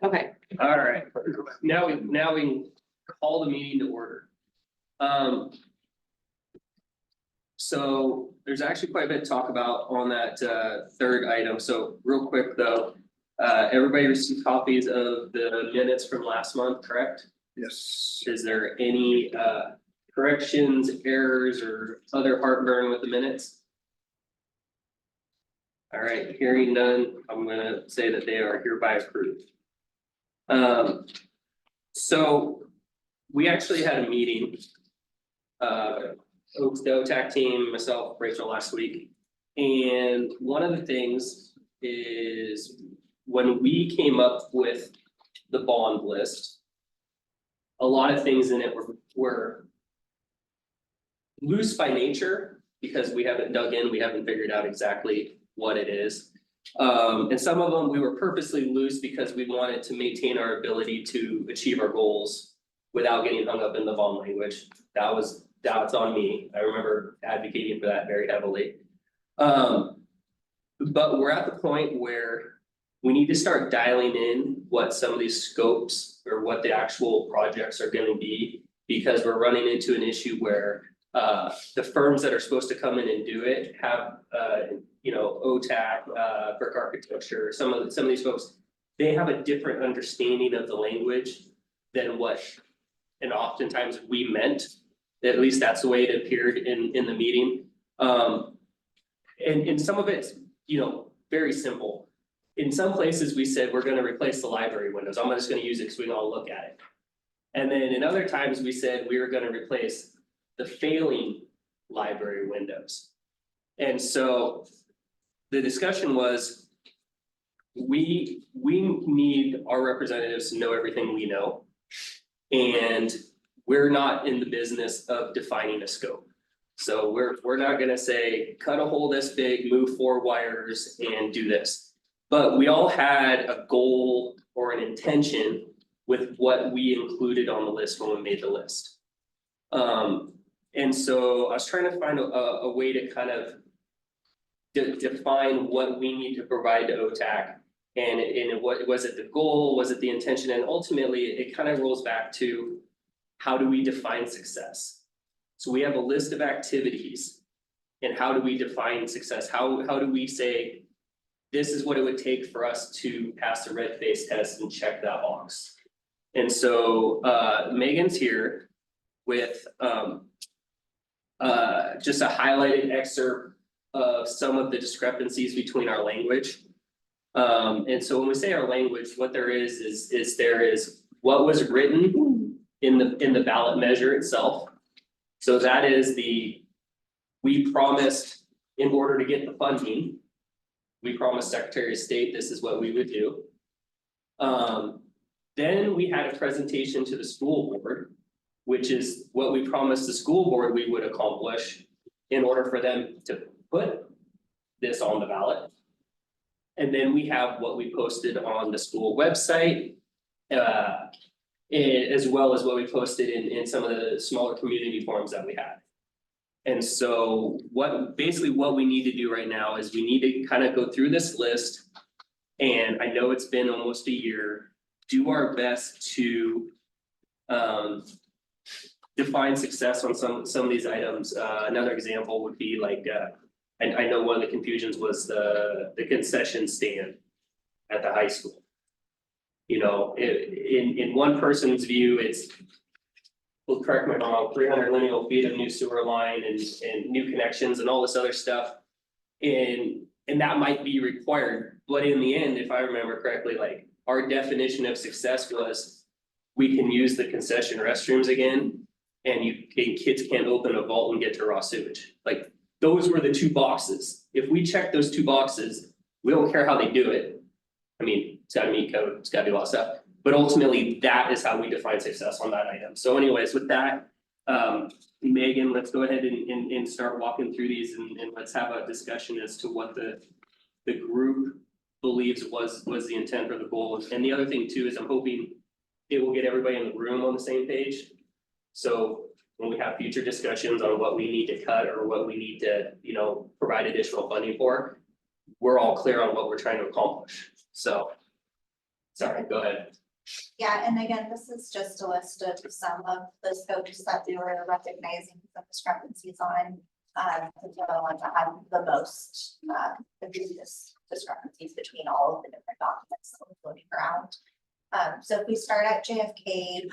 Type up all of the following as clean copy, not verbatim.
Okay, All right, now we can call the meeting to order. So there's actually quite a bit to talk about on that third item, so real quick though. Everybody received copies of the minutes from last month, correct? Yes. Is there any corrections, errors, or other heartburn with the minutes? All right, hearing none, I'm gonna say that they are hereby approved. So we actually had a meeting. The OTAC team, myself, Rachel last week. And one of the things is when we came up with the bond list. A lot of things in it were loose by nature because we haven't dug in, we haven't figured out exactly what it is. And some of them we were purposely loose because we wanted to maintain our ability to achieve our goals without getting hung up in the bond language. That's on me. I remember advocating for that very heavily. But we're at the point where we need to start dialing in what some of these scopes or what the actual projects are gonna be. Because we're running into an issue where the firms that are supposed to come in and do it have OTAC, brick architecture, some of these folks. They have a different understanding of the language than what, and oftentimes we meant. At least that's the way it appeared in the meeting. And some of it's, very simple. In some places, we said we're gonna replace the library windows. I'm just gonna use it because we can all look at it. And then in other times, we said we were gonna replace the failing library windows. And so the discussion was, we need our representatives to know everything we know. And we're not in the business of defining a scope. So we're not gonna say, cut a hole this big, move 4 wires and do this. But we all had a goal or an intention with what we included on the list when we made the list. And so I was trying to find a way to kind of define what we need to provide to OTAC. And what was it the goal, was it the intention? And ultimately, it kind of rolls back to, how do we define success? So we have a list of activities. And how do we define success? How do we say, this is what it would take for us to pass the red face test and check that box? And so Megan's here with just a highlighted excerpt of some of the discrepancies between our language. And so when we say our language, what there is there is what was written in the ballot measure itself. So that is we promised, in order to get the funding, we promised Secretary of State this is what we would do. Then we had a presentation to the school board, which is what we promised the school board we would accomplish in order for them to put this on the ballot. And then we have what we posted on the school website, as well as what we posted in some of the smaller community forums that we had. And so basically what we need to do right now is we need to kind of go through this list. And I know it's been almost a year, do our best to define success on some of these items. Another example would be like, I know one of the confusions was the concession stand at the high school. In one person's view, it's, well, correct me if I'm wrong, 300 lineal feet of new sewer line and new connections and all this other stuff. And that might be required, but in the end, if I remember correctly, like our definition of success was, we can use the concession restrooms again, and kids can't open a vault and get to raw sewage. Like, those were the 2 boxes. If we check those 2 boxes, we don't care how they do it. I mean, it's gotta meet code, it's gotta be a lot of stuff. But ultimately, that is how we define success on that item. So anyways, with that, Megan, let's go ahead and start walking through these and let's have a discussion as to what the group believes was the intent or the goal. And the other thing too is I'm hoping it will get everybody in the room on the same page. So when we have future discussions on what we need to cut or what we need to, provide additional funding for, we're all clear on what we're trying to accomplish. So Sorry, go ahead. Yeah, and again, this is just a list of some of the scopes that we were recognizing some discrepancies on. The ones that have the most, the biggest discrepancies between all of the different documents that we're floating around. So if we start at JFK,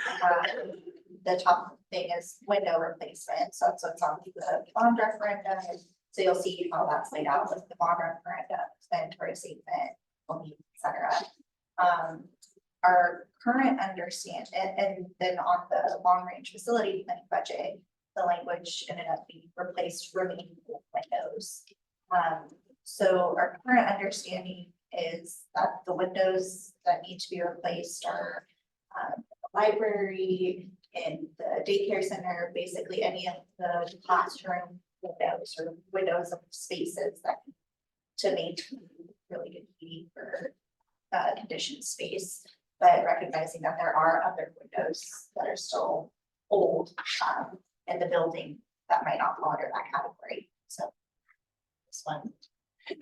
the top thing is window replacement. So that's what's on the bond referendum. So you'll see how that's laid out with the bond referendum, explanatory statement, et cetera. Our current understanding, and then on the long range facility planning budget, the language ended up being replaced remaining windows. So our current understanding is that the windows that need to be replaced are the library and the daycare center, basically any of the classroom windows or windows of spaces that to maintain really good heating for conditioned space. But recognizing that there are other windows that are still old in the building that might not fall under that category. So this one.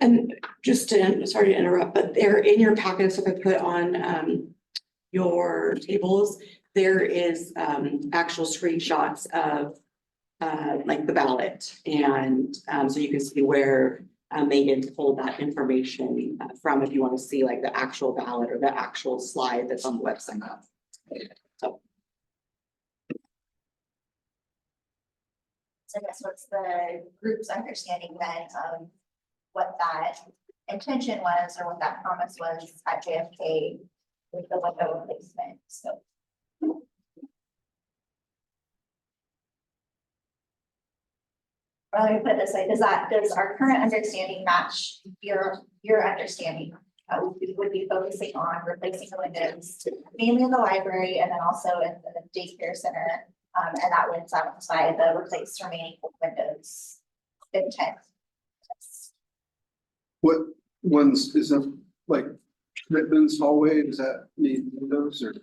And just to, sorry to interrupt, but there in your packets, if I put on your tables, there is actual screenshots of like the ballot. And so you can see where Megan pulled that information from if you want to see like the actual ballot or the actual slide that's on the website. So I guess what's the group's understanding then of what that intention was or what that promise was at JFK with the window replacement, so. Well, let me put it this way, does our current understanding match your understanding? We would be focusing on replacing the windows, mainly in the library and then also in the daycare center. And that would satisfy the replace remaining windows intent. What ones is that, like Rittman's hallway, does that need windows or?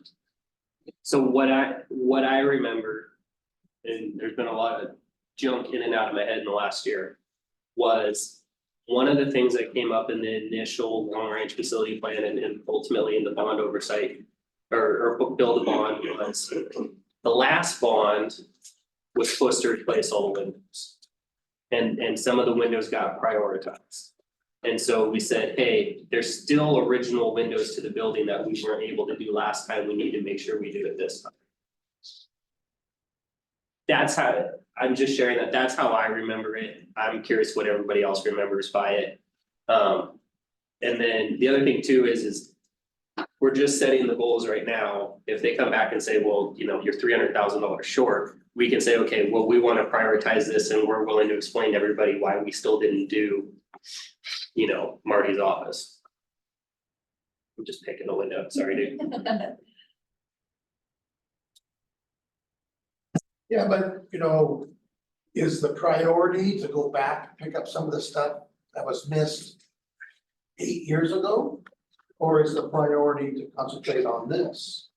So what I remember, and there's been a lot of junk in and out of my head in the last year, was one of the things that came up in the initial long range facility plan and ultimately in the bond oversight or build a bond was the last bond was supposed to replace all the windows. And some of the windows got prioritized. And so we said, hey, there's still original windows to the building that we weren't able to do last time. We need to make sure we do it this time. That's how, I'm just sharing that, that's how I remember it. I'm curious what everybody else remembers by it. And then the other thing too is we're just setting the goals right now. If they come back and say, well, you know, you're $300,000 short, we can say, okay, well, we want to prioritize this and we're willing to explain to everybody why we still didn't do, you know, Marty's office. I'm just picking a window, sorry, dude. Yeah, but you know, is the priority to go back, and pick up some of the stuff that was missed 8 years ago? Or is the priority to concentrate on this?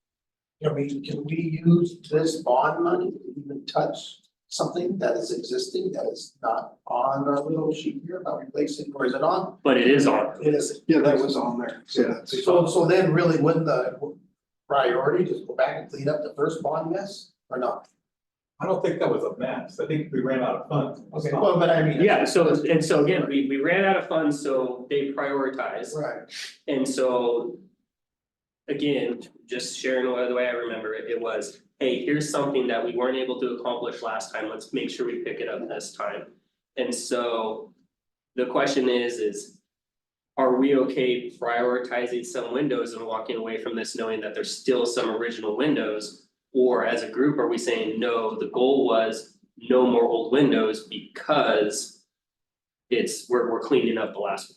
I mean, can we use this bond money to even touch something that is existing that is not on our little sheet here about replacing, or is it on? But it is on. It is. Yeah, that was on there. Yeah. So then really wouldn't the priority just go back and clean up the first bond mess or not? I don't think that was a mess. I think we ran out of funds. Okay, well, but I mean. Yeah, so again, we ran out of funds, so they prioritized. Right. And so again, just sharing the way I remember it, it was, hey, here's something that we weren't able to accomplish last time. Let's make sure we pick it up this time. And so the question is are we okay prioritizing some windows and walking away from this knowing that there's still some original windows? Or as a group, are we saying, no, the goal was no more old windows because we're cleaning up the last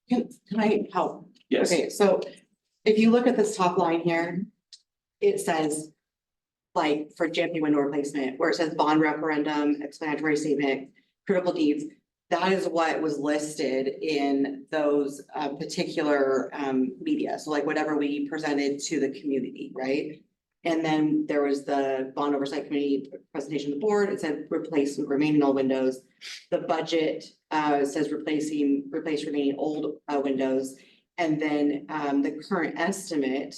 one? can I help? Yes. Okay, so if you look at this top line here, it says like for JFK window replacement, where it says bond referendum, explanatory statement, critical deeds. That is what was listed in those particular media. So like whatever we presented to the community, right? And then there was the bond oversight committee presentation of the board. It said replace remaining old windows. The budget says replace remaining old windows. And then the current estimate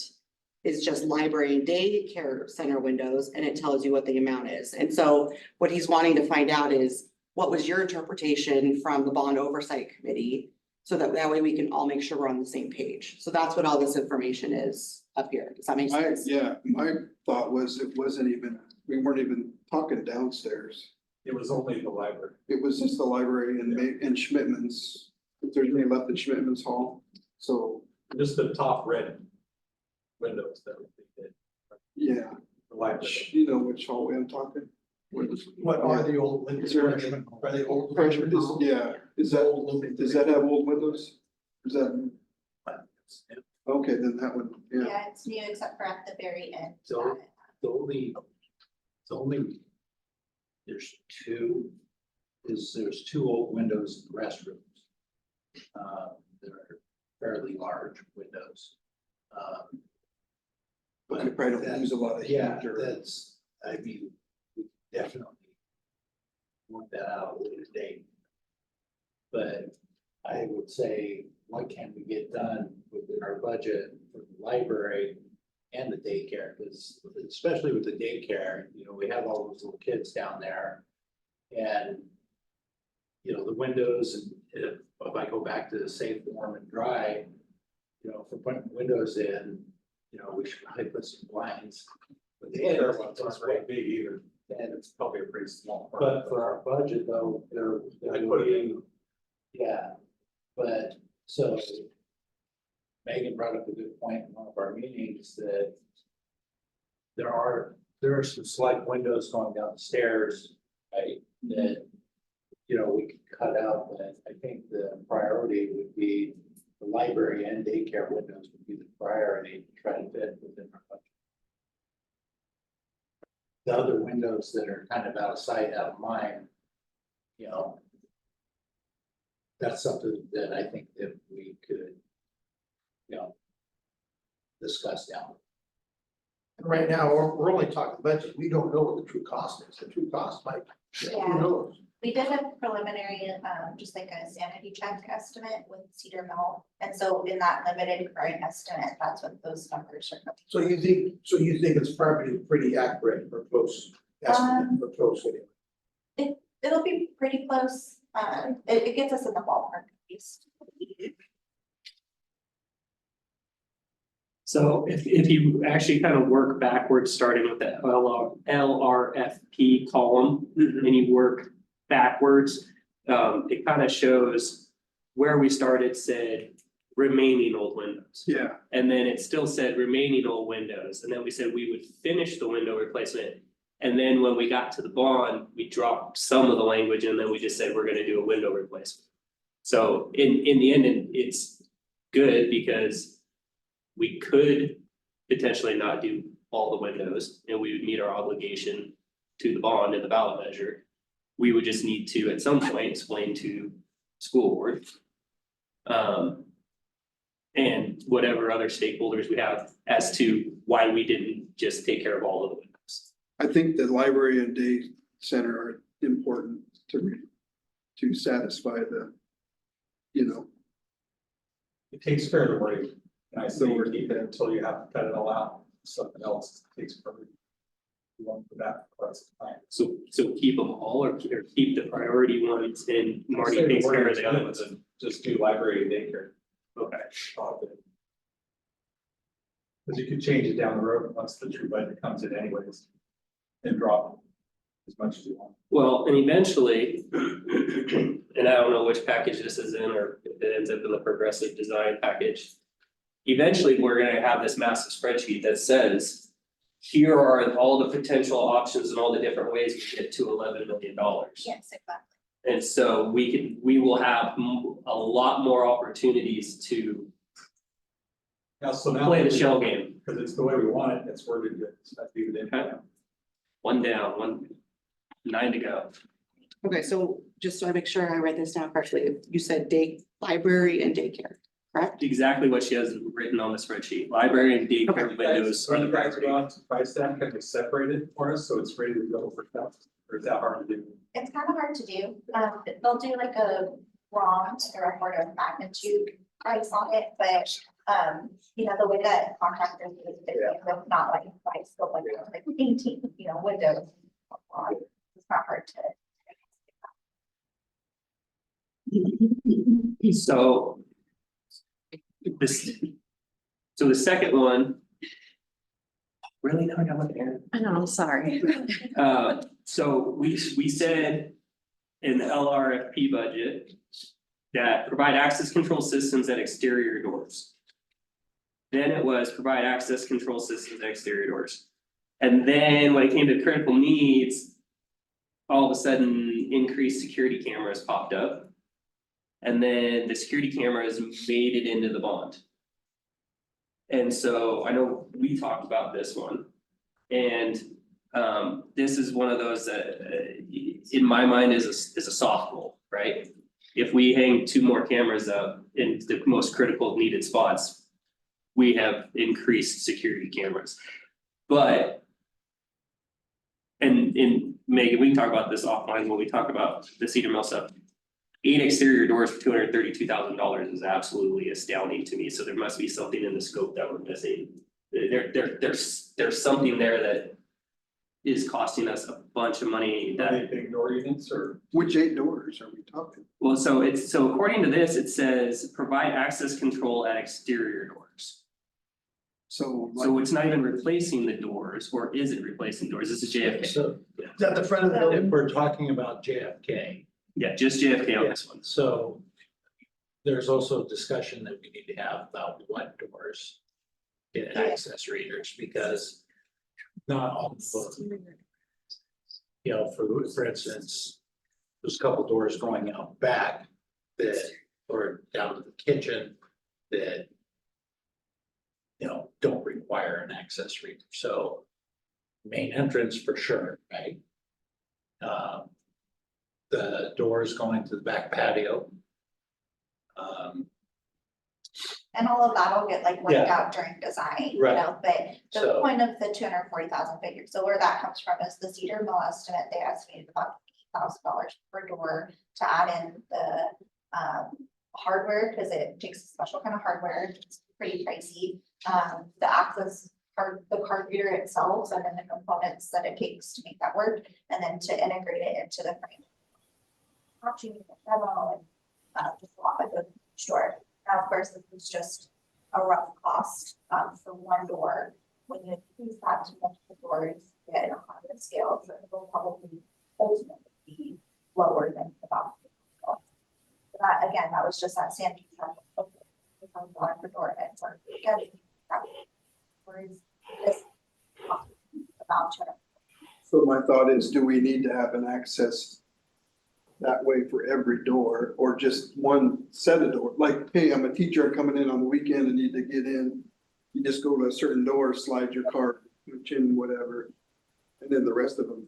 is just library and daycare center windows, and it tells you what the amount is. And so what he's wanting to find out is, what was your interpretation from the bond oversight committee? So that way we can all make sure we're on the same page. So that's what all this information is up here. Does that make sense? My thought was it wasn't even, we weren't even talking downstairs. It was only the library. It was just the library and Schmidtman's, if there's any left in Schmidtman's hall. So, Just the top red windows that we did, yeah, the library. you know which hallway I'm talking. What are the old windows? Are they old? Freshman hall. Yeah, does that have old windows? Is that, okay, then that one, yeah. Yeah, it's new except for at the very end. So- the only, there's two old windows in the restrooms. They're fairly large windows. But you probably don't use a lot of heat Yeah, or. that's, I mean, we definitely want that out of the date. But I would say, what can we get done within our budget for the library and the daycare? Because especially with the daycare, you know, we have all those little kids down there. And, you know, the windows, and if I go back to the safe, warm and dry, you know, for putting windows in, you know, we should probably put some blinds. But the They're other ones not are very great. big either, And it's probably a pretty small part. but for our budget though, I they're put it in. being, yeah, but so. Megan brought up a good point in one of our meetings that. There are some slight windows going down the stairs, right, that. You know, we could cut out, but I think the priority would be the library and daycare windows would be the priority to try to fit within our budget. The other windows that are kind of out of sight, out of mind, you know. That's something that I think that we could, you know, discuss down. Right now, we're only talking budget. We don't know what the true cost is. The true cost might, who Yeah. knows? We did a preliminary, just like a sanity check estimate with Cedar Mill. And so in that limited current estimate, that's what those numbers are coming. So you think it's probably pretty accurate or close estimate, or close anyway? It'll be pretty close. It gets us in the ballpark at least. So if you actually kind of work backwards, starting with the LRFP column, and you work backwards, it kind of shows where we started said remaining old windows. Yeah, And then it still said remaining old windows, and then we said we would finish the window replacement. And then when we got to the bond, we dropped some of the language, and then we just said we're gonna do a window replacement. So in the end, it's good because we could potentially not do all the windows, and we would meet our obligation to the bond and the ballot measure. We would just need to, at some point, explain to school board. And whatever other stakeholders we have as to why we didn't just take care of all of the windows. I think the library and day center are important to satisfy the, you know, It takes fair work, and I say The work. keep it until you have to cut it all out, something else takes forever. You want for that for quite some time. So keep them all or keep the priority ones and Marty Say the takes word care of the is other good, ones. then just do library and daycare. Okay. Cause you could change it down the road once the true budget comes in anyways. And drop as much as you want. Well, and eventually, and I don't know which package this is in or if it ends up in the progressive design package. Eventually, we're gonna have this massive spreadsheet that says, here are all the potential options and all the different ways we get to $11 million. Yes, exactly. And so we will have a lot more opportunities to Now, so now. play the shell game. Cause it's the way we want it, it's worded good, so that's leave it in. Okay. One down, 9 to go. Okay, so just so I make sure I read this down correctly, you said library and daycare, correct? Exactly what she has written on the spreadsheet. Library and daycare windows are the When you guys priority. go out to price that, can we separate it for us, so it's ready to go for stuff, or is that hard to do? It's kind of hard to do. They'll do like a bronze or a order of magnitude price on it, but, you know, the way that contractors do it, they're not like by scope, like painting, you know, windows. It's not hard to. So. This. So the second one. Really, now I got my hair. I know, I'm sorry. So we said in the LRFP budget that provide access control systems at exterior doors. Then it was provide access control systems at exterior doors. And then when it came to critical needs, all of a sudden increased security cameras popped up. And then the security cameras made it into the bond. And so I know we talked about this one. And this is one of those that in my mind is a soft goal, right? If we hang 2 more cameras up in the most critical needed spots, we have increased security cameras. But and Megan, we can talk about this offline when we talk about the Cedar Mill stuff. 8 exterior doors for $232,000 is absolutely astounding to me, so there must be something in the scope that we're missing. There's something there that is costing us a bunch of money Are that, they big door units or? Which 8 doors are we talking? well, so according to this, it says provide access control at exterior doors. So So like, it's not even replacing the doors, or is it replacing doors? This is JFK. So Is that the front of the if building? we're talking about JFK, Yeah, just JFK on this one. so there's also discussion that we need to have about what doors get access readers, because not all of them. You know, for instance, there's a couple doors going out back that, or down to the kitchen that, you know, don't require an access reader, so main entrance for sure, right? The doors going to the back patio. And all of that'll get like worked Yeah. out during design, you Right. know, but the So- point of the 240,000 figure, so where that comes from is the Cedar Mill estimate, they estimated about $8,000 per door to add in the hardware, because it takes a special kind of hardware, it's pretty pricey. The access card, the card reader itself, and then the components that it takes to make that work, and then to integrate it into the frame. Watching demo and just a lot of the store. Now, of course, this is just a rough cost for one door. When you use that to multiple doors, you get on the scale, so it will probably ultimately be lower than about. That, again, that was just that Sandy. For door and for getting that. Whereas this about to. so my thought is, do we need to have an access that way for every door, or just one set of door? Like, hey, I'm a teacher, I'm coming in on the weekend and need to get in. You just go to a certain door, slide your card, which in whatever, and then the rest of them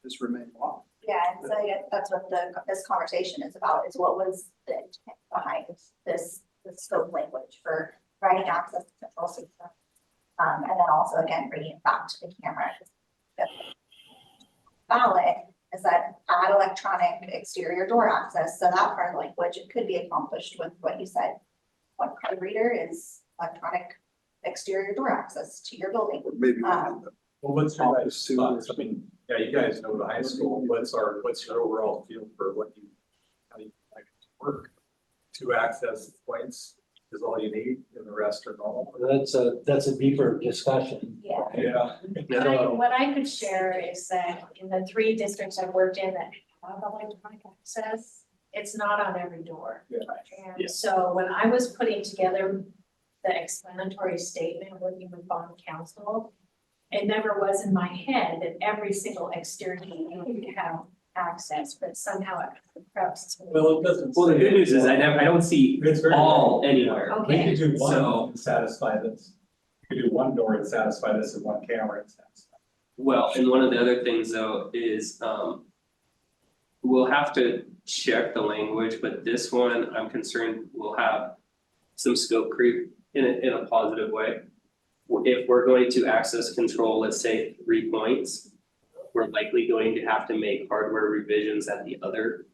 just remain locked. Yeah, and so I guess that's what this conversation is about, is what was the intent behind the scope language for writing access to control system. And then also again, bringing it back to the camera. Ballot is that add electronic exterior door access, so that part of the language, it could be accomplished with what you said. One card reader is electronic exterior door access to your building. Or maybe we have the Well, what's your office guys' sewer. thoughts? I mean, yeah, you guys know the high school, what's your overall feel for how do you like it to work? 2 access points is all you need, and the rest are normal. That's a deeper discussion. Yeah. Yeah. What I could share is that in the 3 districts I've worked in that have electronic access, it's not on every door. Yeah. Yeah. And so when I was putting together the explanatory statement, working with bond counsel, it never was in my head that every single exterior would have access, but somehow it crept. Well, it doesn't. Well, the say good news is it. I don't see It's very. all anywhere. We Okay. could do one So- and satisfy this. We could do one door and satisfy this and one camera and satisfy. Well, and one of the other things though is, we'll have to check the language, but this one, I'm concerned will have some scope creep in a positive way. If we're going to access control, let's say 3 points, we're likely going to have to make hardware revisions at the other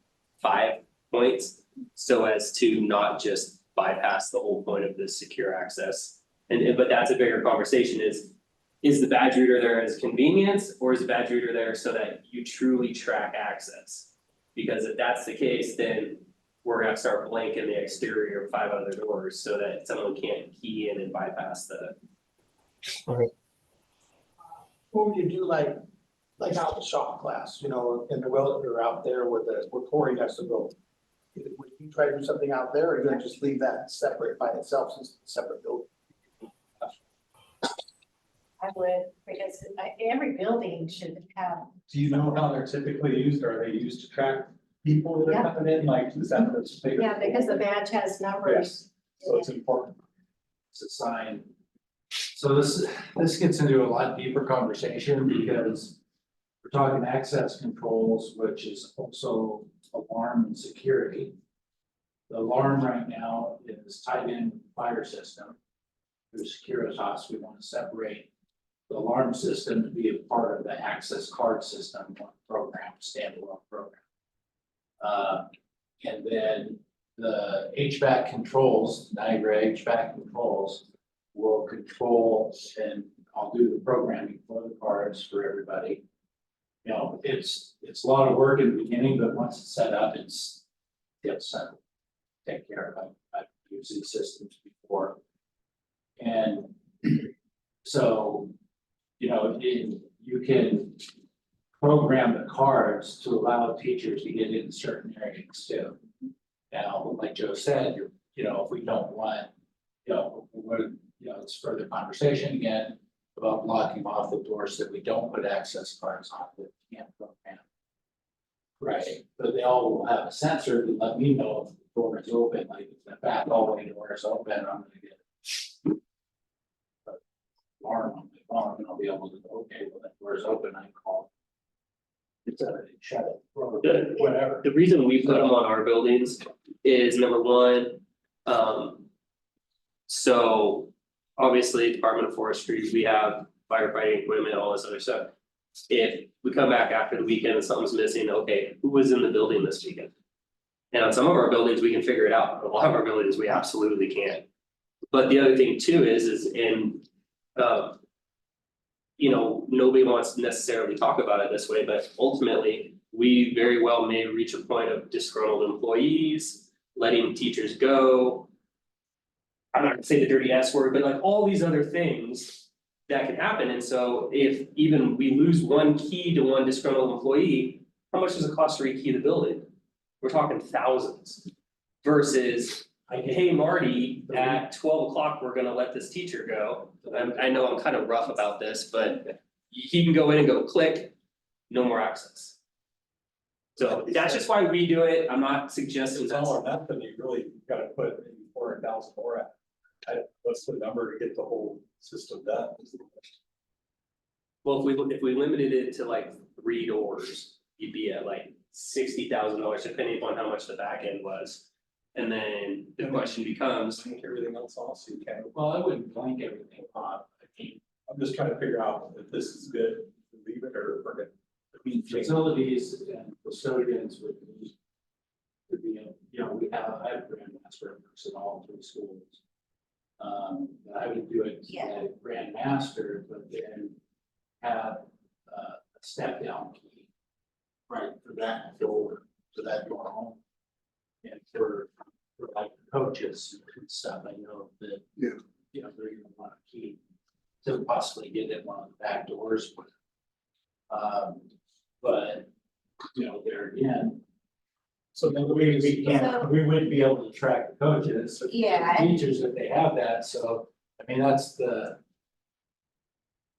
5 points, so as to not just bypass the whole point of this secure access. But that's a bigger conversation is the badge reader there as convenience, or is the badge reader there so that you truly track access? Because if that's the case, then we're gonna have to start blanking the exterior of 5 other doors so that someone can't key in and bypass the. What would you do like out the shop class, you know, in the well, or out there where Corey has to go? Would you try to do something out there, or are you gonna just leave that separate by itself since it's a separate building? I would, because every building should have, Do you know how they're typically used? Are they used to track people that are coming in, like, is that what's? yeah, because the badge has numbers. So it's important. It's a sign. So this gets into a lot deeper conversation because we're talking access controls, which is also alarm and security. The alarm right now is tied in with the fire system. Through Securitas, we want to separate the alarm system to be a part of the access card system, one program, standalone program. And then the HVAC controls, Niagara HVAC controls will control, and I'll do the programming for the cards for everybody. You know, it's a lot of work in the beginning, but once it's set up, it's simple. Take care of it. I've used these systems before. And so, you know, you can program the cards to allow teachers to get into certain areas too. Now, like Joe said, you know, if we don't want, it's further conversation again about blocking off the doors that we don't put access cards on that we can't program. Right, but they all will have a sensor to let me know if the door is open, like if the back hallway door is open, I'm gonna get alarm on my phone, and I'll be able to go, okay, well, that door's open, I call. It's already shut it, whatever. The reason we put them on our buildings is number one, so obviously Department of Forestry, we have firefighting equipment, all this other stuff. If we come back after the weekend and something's missing, okay, who was in the building this weekend? And on some of our buildings, we can figure it out. A lot of our buildings, we absolutely can't. But the other thing too is nobody wants to necessarily talk about it this way, but ultimately, we very well may reach a point of disgruntled employees, letting teachers go. I'm not gonna say the dirty S word, but like all these other things that can happen. And so if even we lose one key to one disgruntled employee, how much does it cost to rekey the building? We're talking thousands versus, hey, Marty, at 12 o'clock, we're gonna let this teacher go. I know I'm kind of rough about this, but he can go in and go click, no more access. So that's just why we do it. I'm not suggesting It's that's. all or nothing, you really gotta put maybe 400,000 more at. What's the number to get the whole system done? Well, if we limited it to like 3 doors, you'd be at like $60,000, depending upon how much the back end was. And then the question becomes, Take everything else off, so you can. Well, I wouldn't blank everything off. I mean, I'm just trying to figure out if this is good, leave it or we're gonna. facilities and custodians would be, I have grandmaster works in all 3 schools. I would do it Yeah. at grandmaster, but then have a step down key. Right, for that door, for that door home. And for like coaches and stuff, I know that. Yeah. They're gonna want a key to possibly get in one of the back doors. But, there again. So then we can't, we wouldn't be able to track the coaches. Yeah. Teachers if they have that, so, I mean, that's the.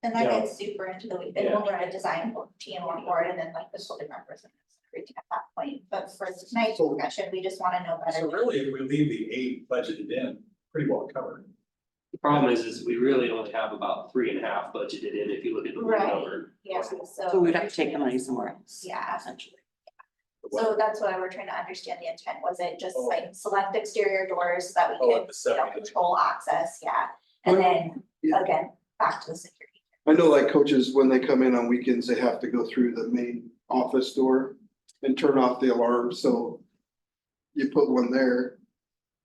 And that Yeah. gets super into the week, then we'll run a design team on board and then like the school different person. Everything at that point, but for tonight's discussion, we just wanna know better. So really, if we leave the 8 budgeted in, pretty well covered. the problem is we really only have about 3.5 budgeted in if you look at the Right. number. Yeah, So we'd have to take the money somewhere else. Yeah. Essentially. So that's why we're trying to understand the intent. Was it just like select exterior doors so that we Oh, could, the 70. control access, yeah? And then, Yeah. again, back to the security. I know like coaches, when they come in on weekends, they have to go through the main office door and turn off the alarm, so you put one there.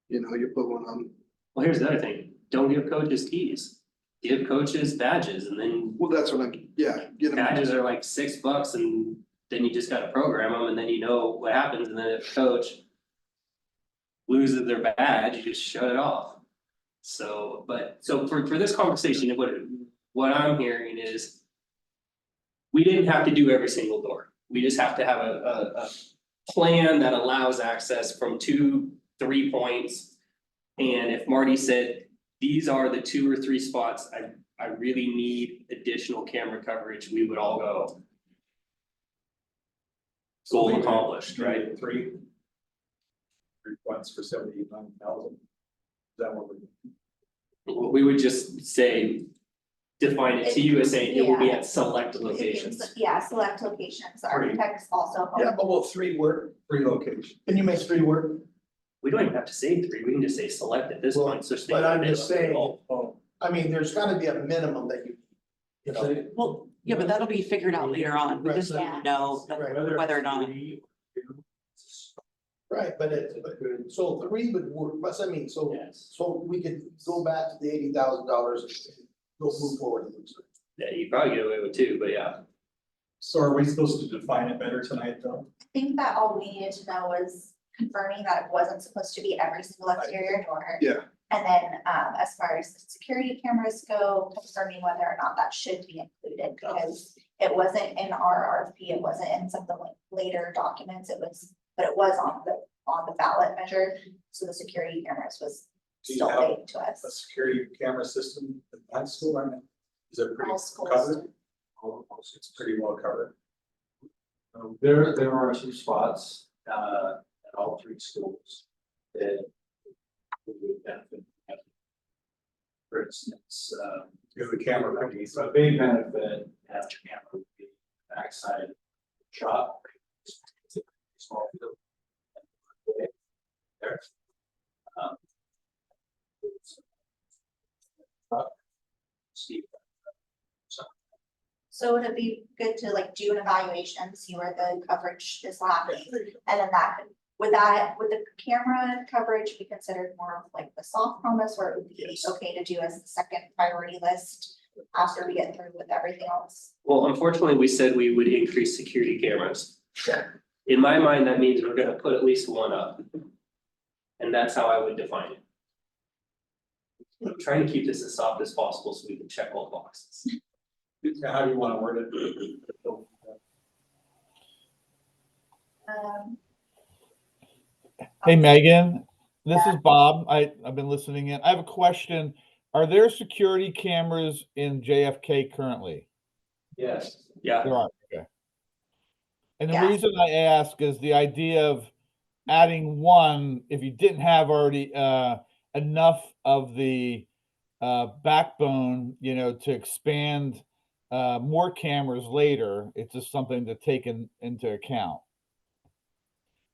You know, you put one on, Well, here's the other thing, don't give coaches keys, give coaches badges, and then well, that's what I'm, yeah, get them. badges are like $6 and then you just gotta program them and then you know what happens, and then if a coach loses their badge, you just shut it off. So, but, so for this conversation, what I'm hearing is we didn't have to do every single door, we just have to have a plan that allows access from 2-3 points. And if Marty said, these are the 2 or 3 spots, I really need additional camera coverage, we would all go. Goal accomplished, right? 3 points for 79,000. Is that what we? We would just say, define it to you as saying it will be at select It locations. gives- Yeah, select locations, the architects also. Yeah, but will 3 work? 3 locations. Can you make 3 work? We don't even have to say 3, we can just say select at this Well, point, so. but I'm just saying- Oh, I mean, there's gotta be a minimum that you know. Well, yeah, but that'll be figured out later on. We Right, just need to know that Right. whether or not. Right, but so 3 would work, what's that mean? So, Yes. so we could go back to the $80,000 and go move forward. It looks like. Yeah, you probably get away with 2, but yeah. so are we supposed to define it better tonight though? I think that all we needed to know was confirming that it wasn't supposed to be every single exterior door. Yeah. And then, as far as the security cameras go, confirming whether or not that should be included, because it wasn't in our RFP, it wasn't in some of the later documents, it was, but it was on the ballot measure, so the security cameras was Do you still have paid to A us. security camera system at high school right now? Is it pretty All schools covered? do. It's pretty well covered. There are some spots, at all 3 schools that would benefit. For instance, Is the camera company, a big benefit having a camera would be backside shop. It's a small field. There. Steve. So would it be good to like do an evaluation, see where the coverage is lacking, and then would the camera coverage be considered more of like the soft promise, or it would be Yes. okay to do as the second priority list after we get through with everything else? Well, unfortunately, we said we would increase security cameras. In my mind, that means we're gonna put at least 1 up. And that's how I would define it. I'm trying to keep this as soft as possible so we can check all the boxes. how do you wanna word it? Hey Megan, this is Bob. I've been listening in. I have a question. Are there security cameras in JFK currently? Yes, Yeah, There are, okay. And the Yes. reason I ask is the idea of adding 1, if you didn't have already enough of the backbone, you know, to expand more cameras later, it's just something to take into account.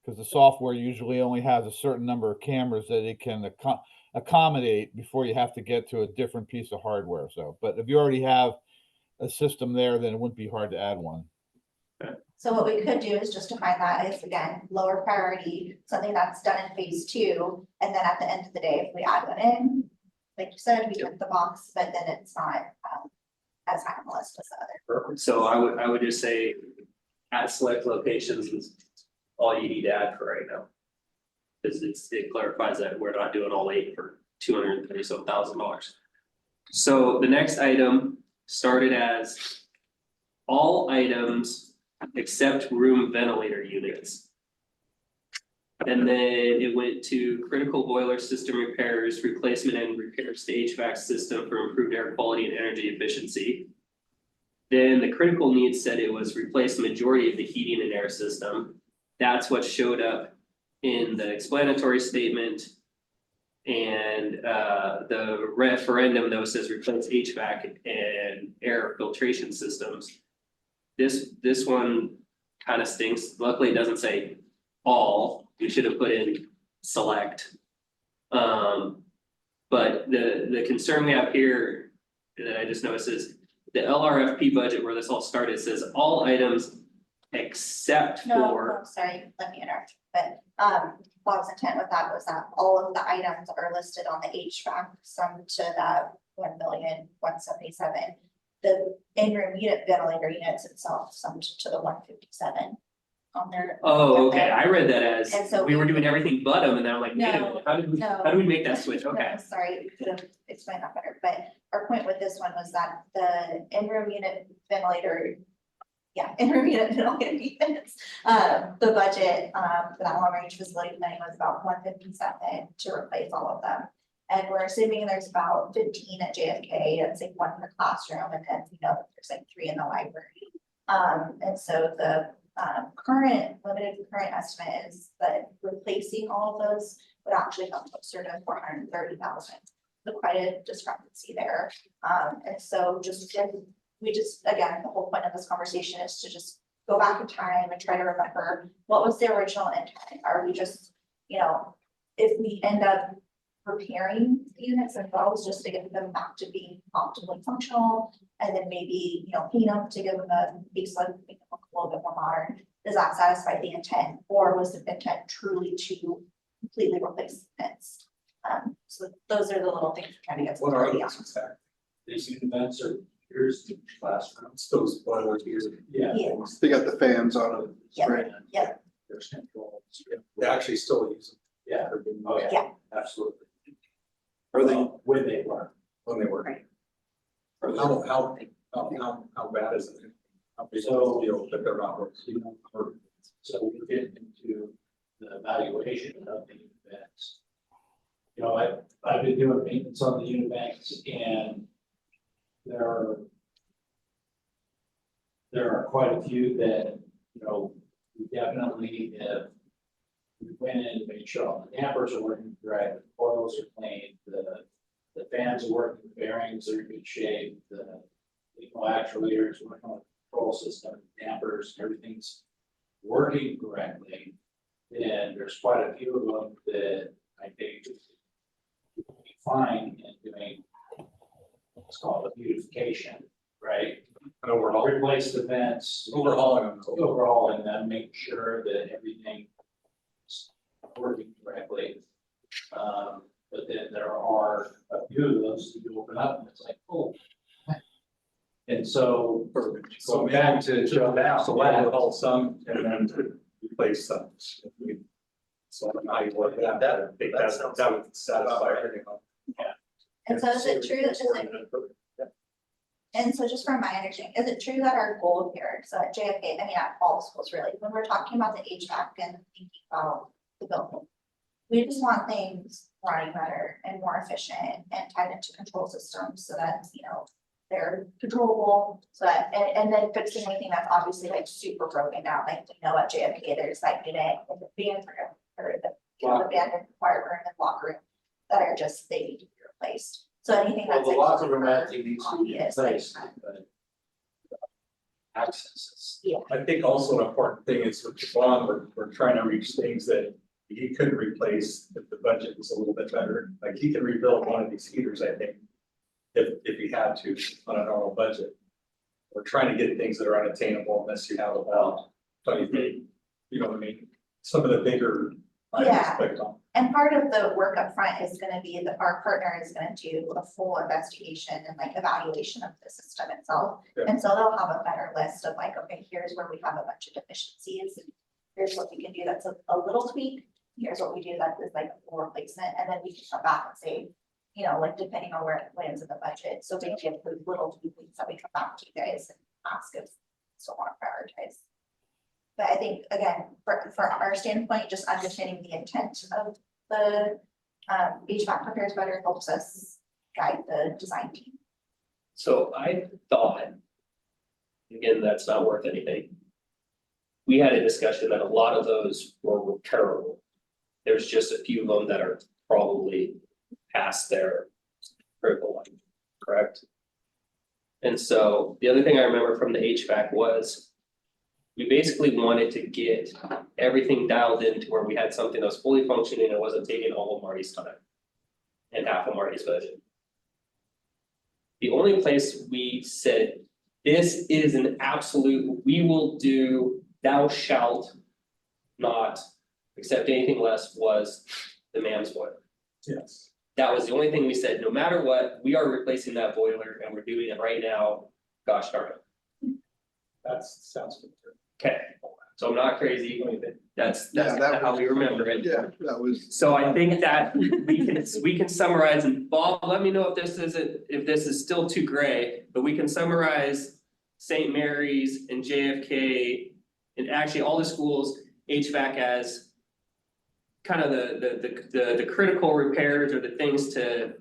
Because the software usually only has a certain number of cameras that it can accommodate before you have to get to a different piece of hardware. So, but if you already have a system there, then it wouldn't be hard to add 1. So what we could do is just define that as, again, lower priority, something that's done in phase 2, and then at the end of the day, if we add 1 in, like you said, we check the box, but then it's not as high on the list as the other. so I would just say at select locations is all you need to add for right now. Cause it clarifies that we're not doing all 8 for $230,000. So the next item started as all items except room ventilator units. And then it went to critical boiler system repairs, replacement and repairs to HVAC system for improved air quality and energy efficiency. Then the critical needs said it was replace the majority of the heating and air system. That's what showed up in the explanatory statement. And the referendum though says replace HVAC and air filtration systems. This one kind of stinks. Luckily, it doesn't say all. We should have put in select. But the concern we have here that I just noticed is the LRFP budget where this all started says all items except No, for. sorry, let me interrupt, but, Bob's intent with that was that all of the items are listed on the HVAC, summed to that 1,177,000. The in-room unit ventilator units itself summed to the 157 on their. Oh, okay, I read that And as, so we were we- doing everything but them, and then I'm like, wait a No, minute, how did we, no. how do we make that switch? Okay. No, sorry, could have explained that better, but our point with this one was that the in-room unit ventilator. Yeah, in-room unit ventilator units, the budget, for that long-range facility planning was about 157 to replace all of them. And we're assuming there's about 15 at JFK, that's like 1 per classroom, and then we know that there's like 3 in the library. And so the current estimate is that replacing all of those would actually come closer to 430,000. So quite a discrepancy there. And so again, the whole point of this conversation is to just go back in time and try to remember what was the original intent? Are we just, if we end up repairing the units themselves just to get them back to being optimally functional, and then maybe, clean them to give them a facelift, make them look a little bit more modern, does that satisfy the intent? Or was the intent truly to completely replace the units? So those are the little things we're trying to get some What are clarity on. those exactly? These events are years to classrooms. It's those boilers here. Yeah. Yeah. They got the fans on them, Yeah. right? Yeah. There's controls. They actually still use them. Yeah. Oh, yeah. Yeah. Absolutely. Are they, When they were. when they work? Right. How bad is it? How big is the So- deal that they're not working? So we get into the evaluation of the events. I've been doing maintenance on the unit banks, and there are quite a few that, we definitely have. We went in and made sure all the dampers are working right, the coils are clean, the fans are working, the bearings are in good shape, the actuators working on the control system, dampers, everything's working correctly. And there's quite a few of them that I think would be fine in doing, it's called a beautification, right? And overall, Replace the vents, overhauling them. overhauling them, make sure that everything is working correctly. But then there are a few of those that you open up and it's like, oh. And so. So Go maybe back to to that. overhaul some and then to replace some. So I don't know how you work that, but I think that would satisfy everything. And so is it true that and so just from my understanding, is it true that our goal here, so at JFK, I mean, at all schools really, when we're talking about the HVAC and thinking about the building, we just want things running better and more efficient and tied into control systems so that, they're controllable. So that, and then fixing anything that's obviously like super broken down, like, at JFK, there's that unit in the band room or the abandoned choir room and locker room that are just, they need to be replaced. So anything Well, that's the like. locker room actually needs to be obvious, like, replaced, but. Access I think also an important thing is with Siobhan, we're trying to reach things that he couldn't replace if the budget was a little bit better. Like he can rebuild one of these heaters, I think, if he had to on a normal budget. We're trying to get things that are unattainable unless you have about 20 feet, you know what I mean? Some of the bigger items Yeah. clicked on. And part of the work up front is gonna be that our partner is gonna do a full investigation and like evaluation of the system itself. Yeah. And so they'll have a better list of like, okay, here's where we have a bunch of deficiencies. And here's what we can do that's a little tweak. Here's what we do that is like a full replacement. And then we can come back and say, like depending on where it lands in the budget. So maybe if there's little tweaks that we come back to you guys and ask if you still want to prioritize. But I think, again, for our standpoint, just understanding the intent of the HVAC prepares better helps us guide the design team. So I thought, again, that's not worth anything. We had a discussion that a lot of those were repairable. There's just a few of them that are probably past their critical life, correct? And so the other thing I remember from the HVAC was we basically wanted to get everything dialed in to where we had something that was fully functioning and wasn't taking all of Marty's time and half of Marty's budget. The only place we said, this is an absolute, we will do, thou shalt not except anything less was the MAM's boiler. Yes. That was the only thing we said, no matter what, we are replacing that boiler and we're doing it right now, gosh darn it. That sounds good. Okay, so I'm not crazy, that's Yeah, that how was- we remember it. Yeah, that was. So I think that we can summarize, and Bob, let me know if this is still too gray, but we can summarize St. Mary's and JFK and actually all the schools HVAC as kind of the critical repairs or the things to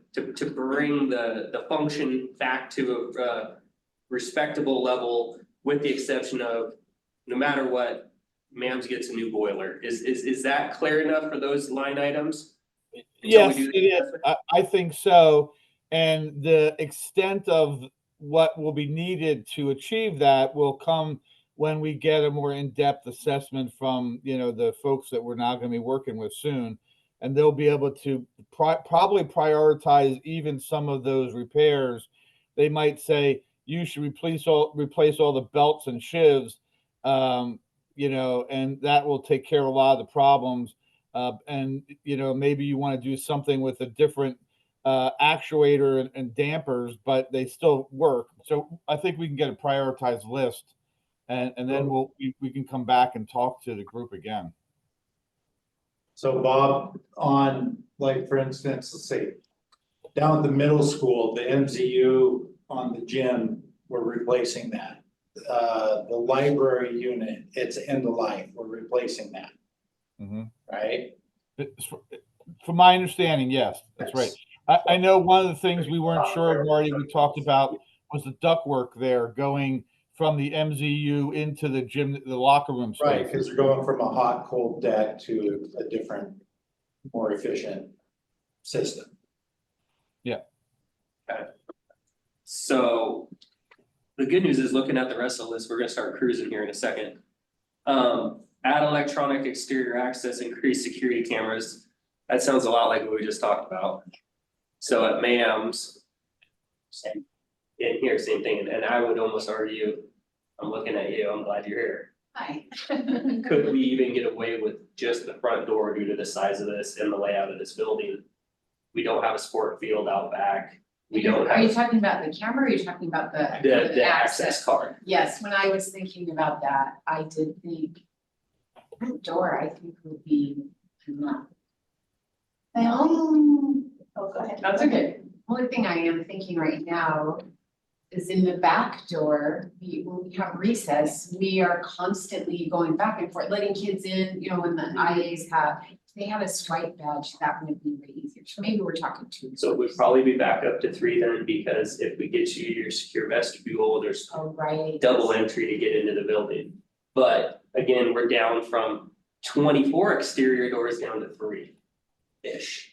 bring the function back to a respectable level, with the exception of no matter what, MAMS gets a new boiler. Is that clear enough for those line items? Until we Yes, do it the is. I think so. And the extent of what will be needed to achieve that will come when we get a more in-depth assessment from, the folks that we're now going to be working with soon. And they'll be able to probably prioritize even some of those repairs. They might say, you should replace all the belts and shivs, and that will take care of a lot of the problems. And maybe you want to do something with a different actuator and dampers, but they still work. So I think we can get a prioritized list, and then we can come back and talk to the group again. So Bob, on like, for instance, let's say, down at the middle school, the MZU on the gym, we're replacing that. The library unit, it's end of life, we're replacing that, Mhm. right? From my understanding, yes, that's right. I know one of the things we weren't sure of, Marty, we talked about was the ductwork there going from the MZU into the gym, the locker room space. Right, because they're going from a hot, cold deck to a different, more efficient system. So the good news is, looking at the rest of the list, we're gonna start cruising here in a second. Add electronic exterior access, increase security cameras. That sounds a lot like what we just talked about. So at MAMS, same, in here, same thing, and I would almost argue, I'm looking at you, I'm glad you're here. Hi. Could we even get away with just the front door due to the size of this and the layout of this building? We don't have a sport field out back. We don't Are you have talking about the camera or are you talking about the? the access card. Yes, when I was thinking about that, I did think front door, I think would be enough. Oh, go ahead. That's okay. Only thing I am thinking right now is in the back door, when we have recess, we are constantly going back and forth, letting kids in, when the IAs have, if they have a stripe badge, that would be way easier. So maybe we're talking 2. So it would probably be back up to 3 then, because if we get you your secure vestibule, there's Oh, right. double entry to get into the building. But again, we're down from 24 exterior doors down to 3-ish.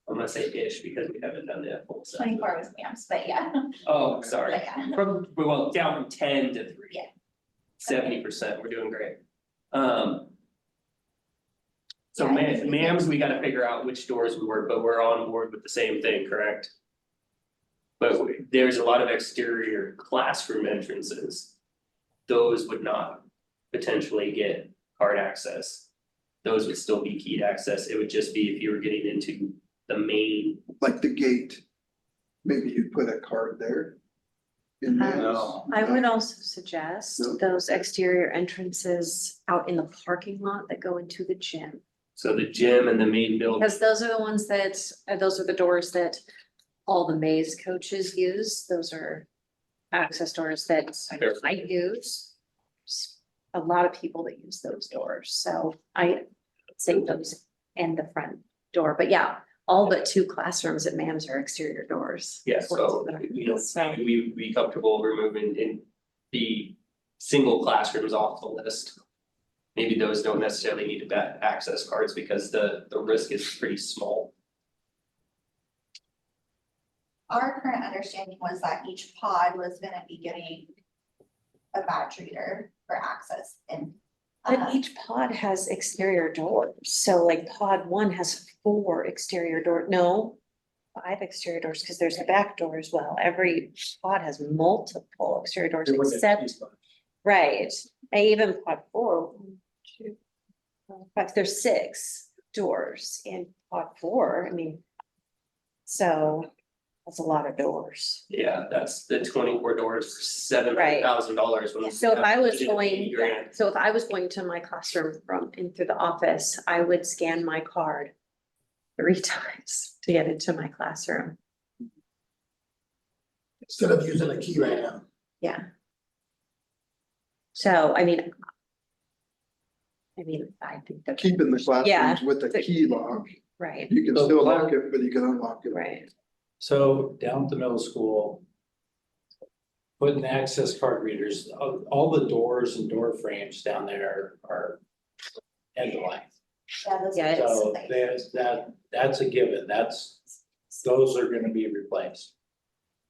I'm gonna say ish because we haven't done the full set. 24 was MAMS, but yeah. Oh, sorry, Yeah. down from 10 to 3. Yeah. 70%, we're doing great. So Yeah, I think MAMS, we gotta figure out which doors we work, but we're on board with the same thing, correct? But there's a lot of exterior classroom entrances. Those would not potentially get card access. Those would still be keyed access. It would just be if you were getting into the main. Like the gate, maybe you put a card there. In there. No. I would also suggest No. those exterior entrances out in the parking lot that go into the gym. So the gym and the main building, Because those are the ones that, those are the doors that all the maze coaches use. Those are access doors that I use. A lot of people that use those doors, so I say those and the front door, but yeah, all but 2 classrooms at MAMS are exterior doors. yeah, so we'd be comfortable removing in the single classrooms off the list. Maybe those don't necessarily need to access cards because the risk is pretty small. Our current understanding was that each pod was gonna be getting a badge reader for access and. But each pod has exterior doors, so like pod 1 has 4 exterior door, no. 5 exterior doors, because there's a back door as well. Every pod has multiple exterior doors There wasn't except, keys, but right, and even pod 4, 1, 2, but there's 6 doors in pod 4, I mean. So that's a lot of doors. Yeah, that's the 24 doors, $700,000. So if I was $80 going, grand. so if I was going to my classroom from in through the office, I would scan my card 3 times to get into my classroom. Instead of using a key right now. Yeah. So, I mean, I think that, Keeping the classrooms with the key lock, right, you can So still class- lock it, but you can unlock it. right. So down at the middle school. Putting access card readers, all the doors and door frames down there are end of life. Yeah, those Yeah, are it's- So like- there's that's a given, those are gonna be replaced.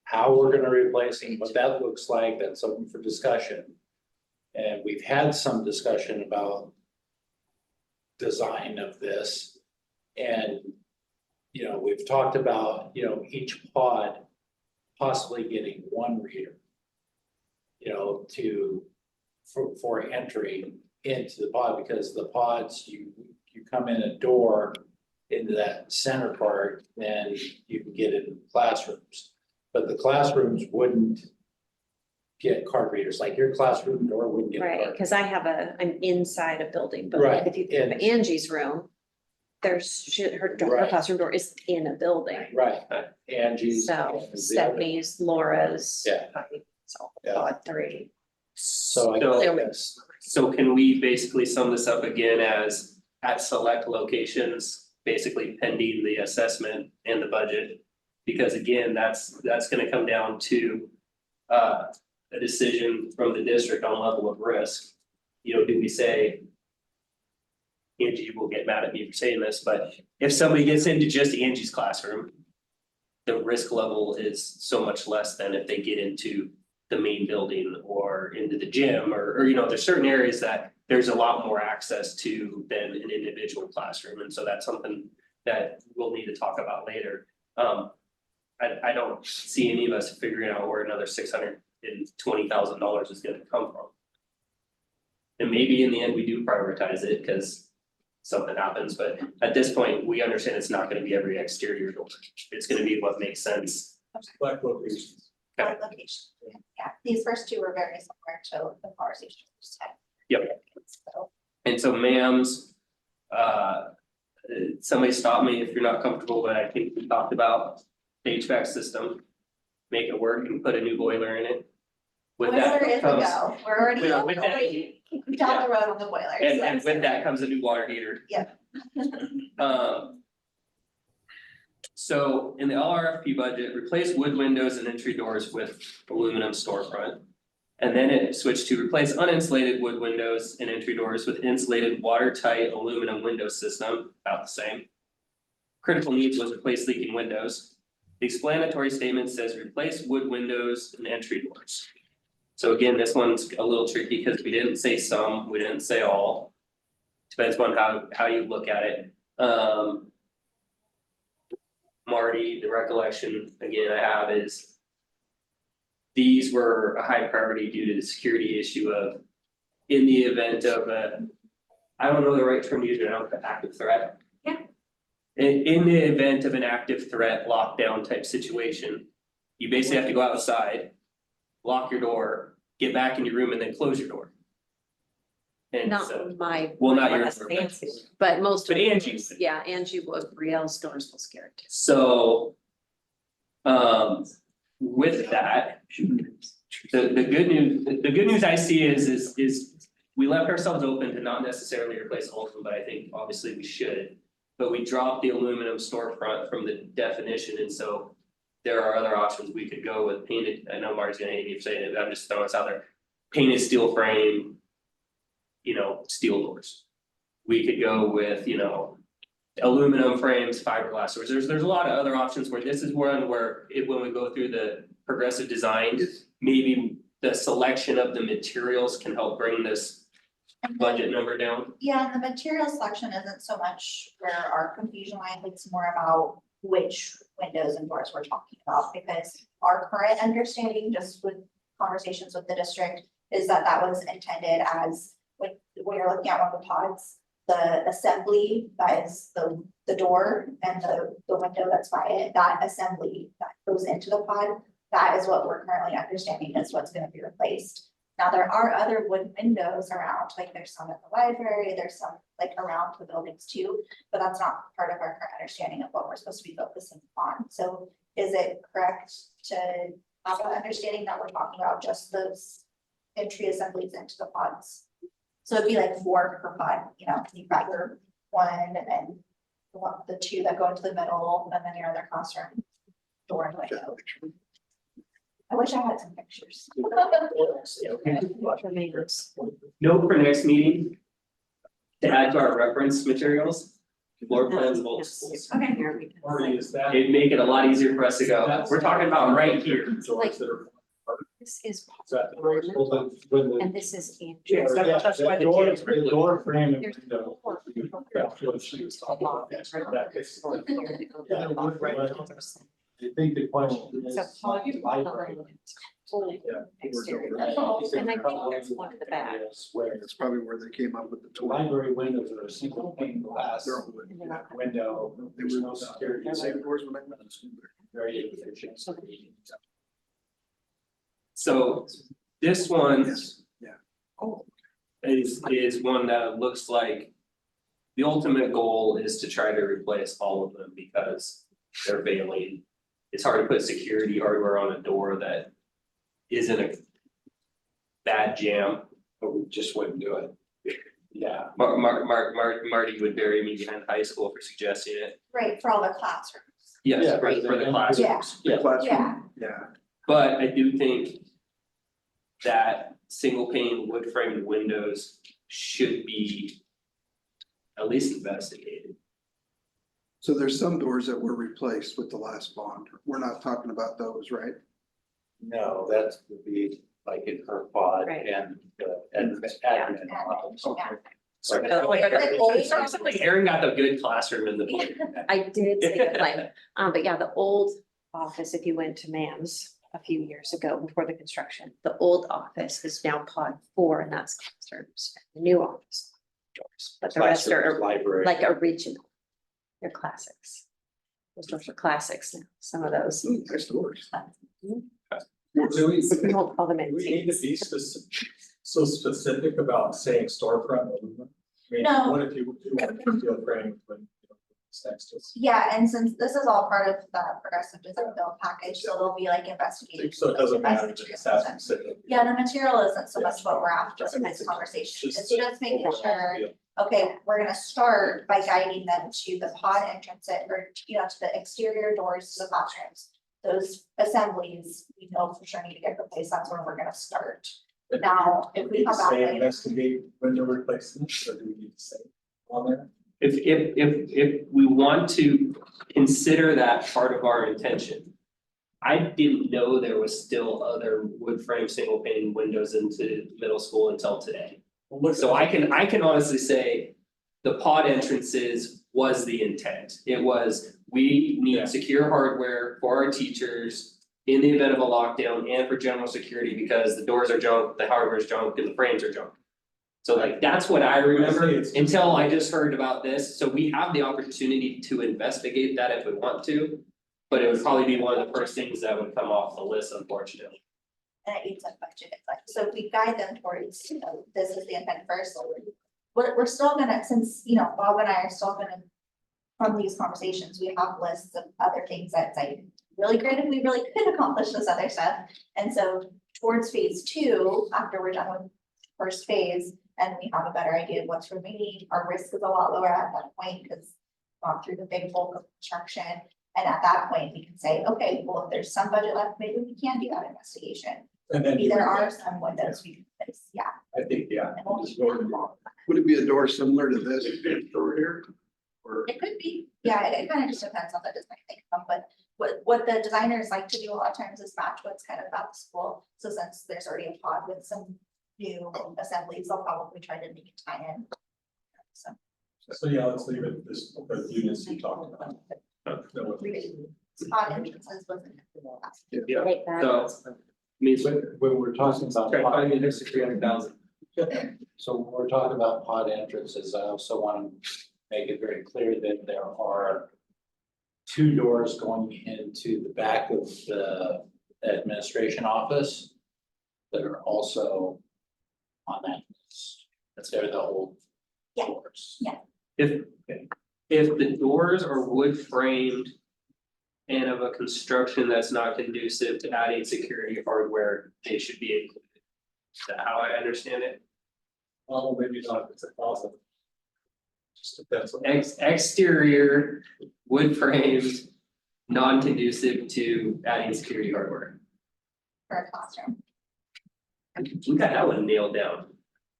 How we're gonna replace them, what that looks like, that's open for discussion. And we've had some discussion about design of this. And, you know, we've talked about, you know, each pod possibly getting 1 reader. You know, for entry into the pod, because the pods, you come in a door into that center part, then you can get into classrooms. But the classrooms wouldn't get card readers, like your classroom door wouldn't get a Right, card. because I'm inside a building, but Right, like if you think of and- Angie's room. Her Right. classroom door is in a building, Right, Angie's. so and the other- Stephanie's, Laura's. Yeah. So, Yeah. pod 3. So I So- guess, So can we basically sum this up again as at select locations, basically pending the assessment and the budget? Because again, that's gonna come down to a decision from the district on level of risk. You know, do we say? Angie will get mad at me for saying this, but if somebody gets into just Angie's classroom. The risk level is so much less than if they get into the main building or into the gym or you know, there's certain areas that there's a lot more access to than an individual classroom, and so that's something that we'll need to talk about later. I don't see any of us figuring out where another $620,000 is gonna come from. And maybe in the end, we do prioritize it, cause something happens, but at this point, we understand it's not gonna be every exterior door. It's gonna be what makes sense. Select locations. Okay. Location. Yeah, these first 2 were very similar to the conversation we just had. Yep. So, And so ma'ams, somebody stop me if you're not comfortable, but I think we talked about the HVAC system. Make it work and put a new boiler in it. With that boiler is a comes, go, we're already Yeah, with that- down the road on the boiler. and with that comes a new water heater. Yep. So in the LRFP budget, replace wood windows and entry doors with aluminum storefront. And then it switched to replace uninsulated wood windows and entry doors with insulated watertight aluminum window system, about the same. Critical needs was replace leaking windows. The explanatory statement says replace wood windows and entry doors. So again, this one's a little tricky because we didn't say some, we didn't say all. Depends on how you look at it. Marty, the recollection again I have is. These were a high priority due to the security issue of. In the event of I don't know the right term to use, but I don't know, active threat. Yeah. In the event of an active threat lockdown type situation, you basically have to go outside. Lock your door, get back in your room and then close your door. And so, Not my. well, not my yours, last Nancy, but most. but of- Angie's. Yeah, Angie would, Brielle's doors will scare it. So. With that. The good news I see is we left ourselves open to not necessarily replace all of them, but I think obviously we should. But we dropped the aluminum storefront from the definition, and so. There are other options we could go with painted, I know Marty's gonna hate me for saying it, but I'm just throwing this out there. Painted steel frame. You know, steel doors. We could go with, you know. Aluminum frames, fiberglass doors, there's a lot of other options where this is one where when we go through the progressive design. Maybe the selection of the materials can help bring this budget number down. Yeah, and the material selection isn't so much where our confusion lies, it's more about which windows and doors we're talking about, because our current understanding, just with conversations with the district, is that that was intended as, when you're looking at one of the pods, the assembly that is the door and the window that's by it, that assembly that goes into the pod, that is what we're currently understanding is what's gonna be replaced. Now, there are other wood windows around, like there's some at the library, there's some like around the buildings too, but that's not part of our current understanding of what we're supposed to be focusing on. So is it correct to have an understanding that we're talking about just those entry assemblies into the pods? So it'd be like 4 per pod, you know, you've got your one and then the 2 that go into the middle and then your other classroom door and window. I wish I had some pictures. Note for next meeting. To add to our reference materials, floor plans of all schools. Okay. Or is that? It'd make it a lot easier for us to go. We're talking about right here. Doors that are. This is Is that the doors? Well, the- and this is. Yes, that's why the door- kids were- the door frame and There's window. four. That's what she was talking about. That is- I think the question is. So pod library. exterior. And I think there's one in the back. Where That's probably where they came up with the the tool. library windows are a single pane glass They're all wood. window. They There's were no security. the same doors when I went to school there. Very efficient. So this one Yes, yeah. is one that looks like. The ultimate goal is to try to replace all of them because they're failing. It's hard to put security hardware on a door that isn't a bad jam. But we just wouldn't do it. Yeah, Marty would bury me behind high school for suggesting it. Right, for all the classrooms. Yes, Yeah, for the classrooms. The classroom, Yeah. yeah. But I do think that single pane wood framed windows should be at least investigated. So there's some doors that were replaced with the last bond. We're not talking about those, right? No, that would be like in her pod Right. and admin office. Yeah. So Oh, it sounds like Aaron got the good classroom in the. I did say that, like, but yeah, the old office, if you went to Mams a few years ago before the construction, the old office is now pod 4 and that's classrooms. The new office doors, but the rest Classrooms, are library. like original. They're classics. Those doors are classics now, some of those. Nice doors. Do we, We won't call them do we need to be so specific about saying storefront aluminum? I mean, No. what if you do want to steel frame when, it's next to us? Yeah, and since this is all part of the progressive design build package, so there'll be like investigating. So it doesn't as matter the if it's materials that and- specific. Yeah, the material isn't so much what we're after in Just- this conversation, it's just- just making sure, okay, we're gonna start by guiding them to the pod entrance or, you know, to the exterior doors to the classrooms. Those assemblies, we know for sure need to get replaced, that's where we're gonna start. Now, if we have that Say later, investigate window replacements, or do we need to say on there? If we want to consider that part of our intention. I didn't know there was still other wood frame single pane windows into middle school until today. So I can honestly say, the pod entrances was the intent. It was, we Yeah. need secure hardware for our teachers. In the event of a lockdown and for general security, because the doors are junk, the hardware is junk, and the frames are junk. So like, that's what I remember it's- until I just heard about this, so we have the opportunity to investigate that if we want to. But it would probably be one of the first things that would come off the list, unfortunately. and it eats up budget, it's like, so if we guide them towards, you know, this is the intent first, so we're still gonna, since, you know, Bob and I are still gonna. From these conversations, we have lists of other things that's like, really great if we really could accomplish this other stuff. And so towards phase 2, after we're done with first phase, and we have a better idea of what's remaining, our risk is a lot lower at that point, because gone through the big bulk of construction. And at that point, we can say, okay, well, if there's some budget left, maybe we can do that investigation. And then. Maybe there are some windows we can fix, yeah. I think, yeah. And we'll just keep go it to- involved. Would it be a door similar to this door here? Or, It could be, yeah, it kind of just depends on the design they come up with. What the designers like to do a lot of times is match what's kind of about the school. So since there's already a pod with some new assemblies, they'll probably try to make it tie in. So. So yeah, let's leave it, this, the units you talked about. Pod entrances wasn't. Yeah, Take that. so. I mean, When we're talking about. try to find the next 300,000. So when we're talking about pod entrances, I also want to make it very clear that there are two doors going into the back of the administration office that are also on that. They're the old Yeah. doors. Yeah. If the doors are wood framed. And of a construction that's not conducive to adding security hardware, they should be included. Is that how I understand it? Well, maybe not if it's a closet. Just depends on. Exterior, wood framed, non-conducive to adding security hardware. For a classroom. We got that one nailed down.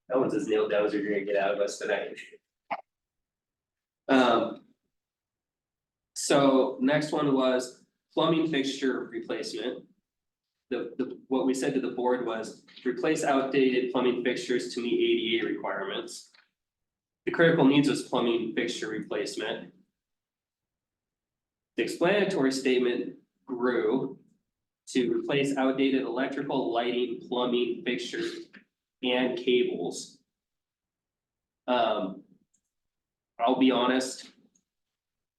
That one's as nailed down as you're gonna get out of us tonight. So next one was plumbing fixture replacement. What we said to the board was replace outdated plumbing fixtures to meet ADA requirements. The critical needs was plumbing fixture replacement. The explanatory statement grew to replace outdated electrical, lighting, plumbing fixtures and cables. I'll be honest.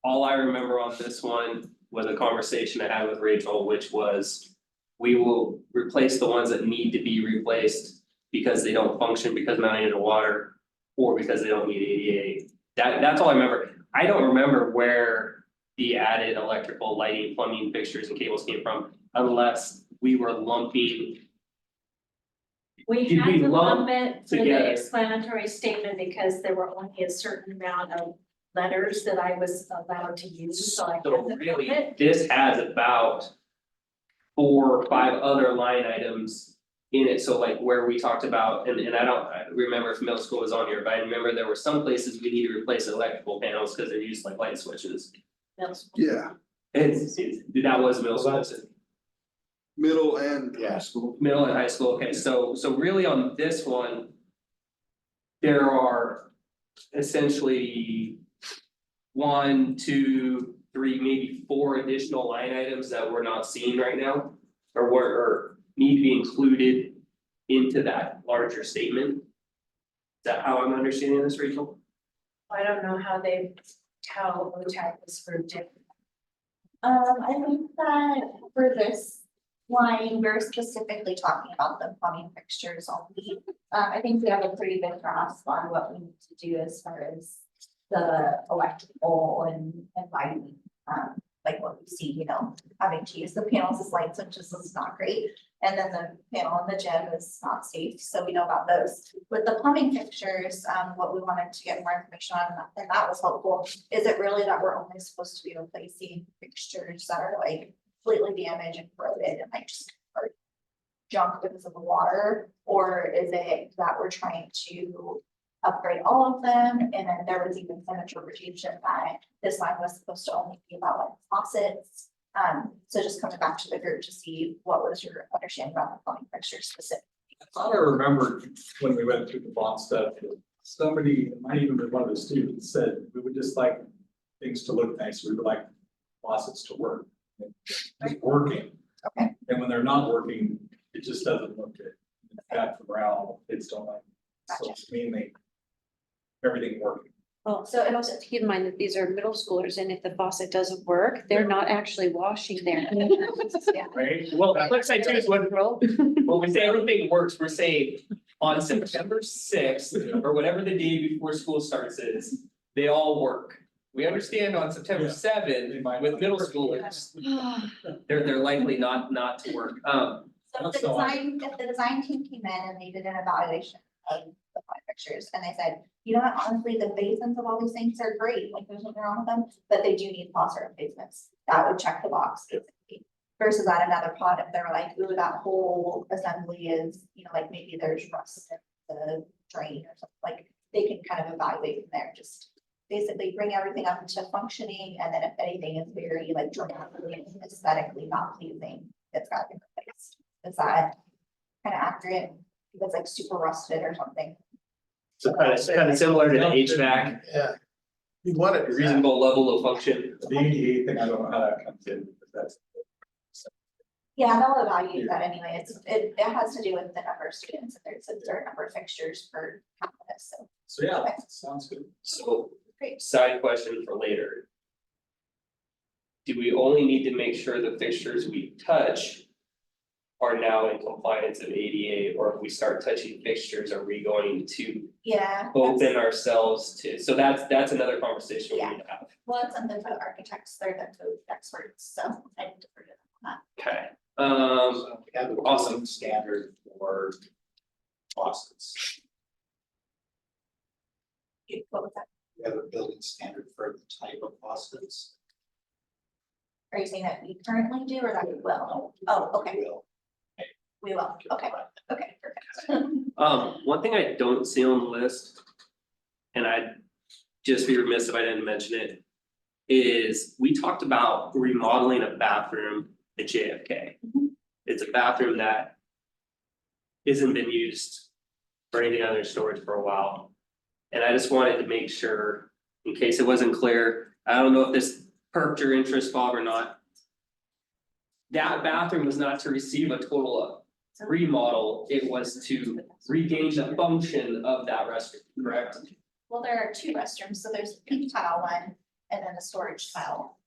All I remember on this one was a conversation I had with Rachel, which was. We will replace the ones that need to be replaced because they don't function because mounting into water. Or because they don't meet ADA. That's all I remember. I don't remember where the added electrical, lighting, plumbing fixtures and cables came from, unless we were lumping. We Did had we to lump lump it for together? the explanatory statement because there were only a certain amount of letters that I was allowed to use, so I had to So lump really, it. this has about 4 or 5 other line items in it, so like where we talked about, and I remember if middle school was on here, but I remember there were some places we need to replace electrical panels because they're used like light switches. Yeah, It's that was middle Well, school, middle and Yeah. high school. middle and high school, okay, so really on this one. There are essentially 1, 2, 3, maybe 4 additional line items that we're not seeing right now. Or need to be included into that larger statement. Is that how I'm understanding this, Rachel? I don't know how OTAC was grouped in. I think that for this line, we're specifically talking about the plumbing fixtures only. I think we have a pretty good grasp on what we need to do as far as the electrical and lighting. Like what we see, having to use the panels as light switches is not great. And then the panel in the gym is not safe, so we know about those. With the plumbing fixtures, what we wanted to get more information on, and that was helpful, is it really that we're only supposed to be replacing fixtures that are like completely damaged and corroded and like just are junk because of the water? Or is it that we're trying to upgrade all of them? And then there was even some interpretation that this line was supposed to only be about like faucets. So just coming back to the group to see what was your understanding about the plumbing fixtures specifically. I thought I remembered when we went through the bond stuff, somebody, it might even be one of the students said, we would just like things to look nice, we would like faucets to work. Just working. Okay. And when they're not working, it just doesn't look good. It's bad for morale, kids don't like it. So it's mainly everything working. Well, so and also keep in mind that these are middle schoolers, and if the faucet doesn't work, they're not actually washing their hands. Right, well, the flip side too is when we say everything works, we're saying on September 6th, or whatever the day before school starts is, they all work. We understand on September Yeah. 7th with middle schoolers, they're likely not to work, So the So I- design, if the design team came in and they did an evaluation of the plumbing fixtures and they said, you know what, honestly, the basins of all these things are great, like there's nothing wrong with them, but they do need faucet replacements. That would check the box basically. Versus at another pod, if they were like, ooh, that whole assembly is, like maybe there's rust in the drain or something, like they can kind of evaluate from there, just basically bring everything up into functioning, and then if anything is very like dramatically and aesthetically not pleasing, it's gotta be replaced. Is that kind of accurate? If it's like super rusted or something? so kind of similar to the HVAC, Yeah. You want it. reasonable level of function. The ADA thing, I don't know how that comes in, because that's. Yeah, they'll evaluate that anyway. It has to do with the number of students, and there's a certain number of fixtures per campus, so. So yeah, Okay. sounds good. So, Great. side question for later. Do we only need to make sure the fixtures we touch are now in compliance of ADA, or if we start touching fixtures, are we going to Yeah. open ourselves to, so that's another conversation we need to have. Well, it's something for the architects, they're the code experts, so I need to forget that. Okay, So we have a Awesome. building standard for faucets. What was that? We have a building standard for the type of faucets. Are you saying that we currently do or that we will? Oh, okay, Will. we will, okay, perfect. one thing I don't see on the list. And I'd just be remiss if I didn't mention it. Is we talked about remodeling a bathroom at JFK. It's a bathroom that isn't been used for any other storage for a while. And I just wanted to make sure, in case it wasn't clear, I don't know if this perked your interest, Bob, or not. That bathroom was not to receive a total remodel, it was to regain the function of that restroom, correct? Well, there are two restrooms, so there's the pink tile one and then the storage tile,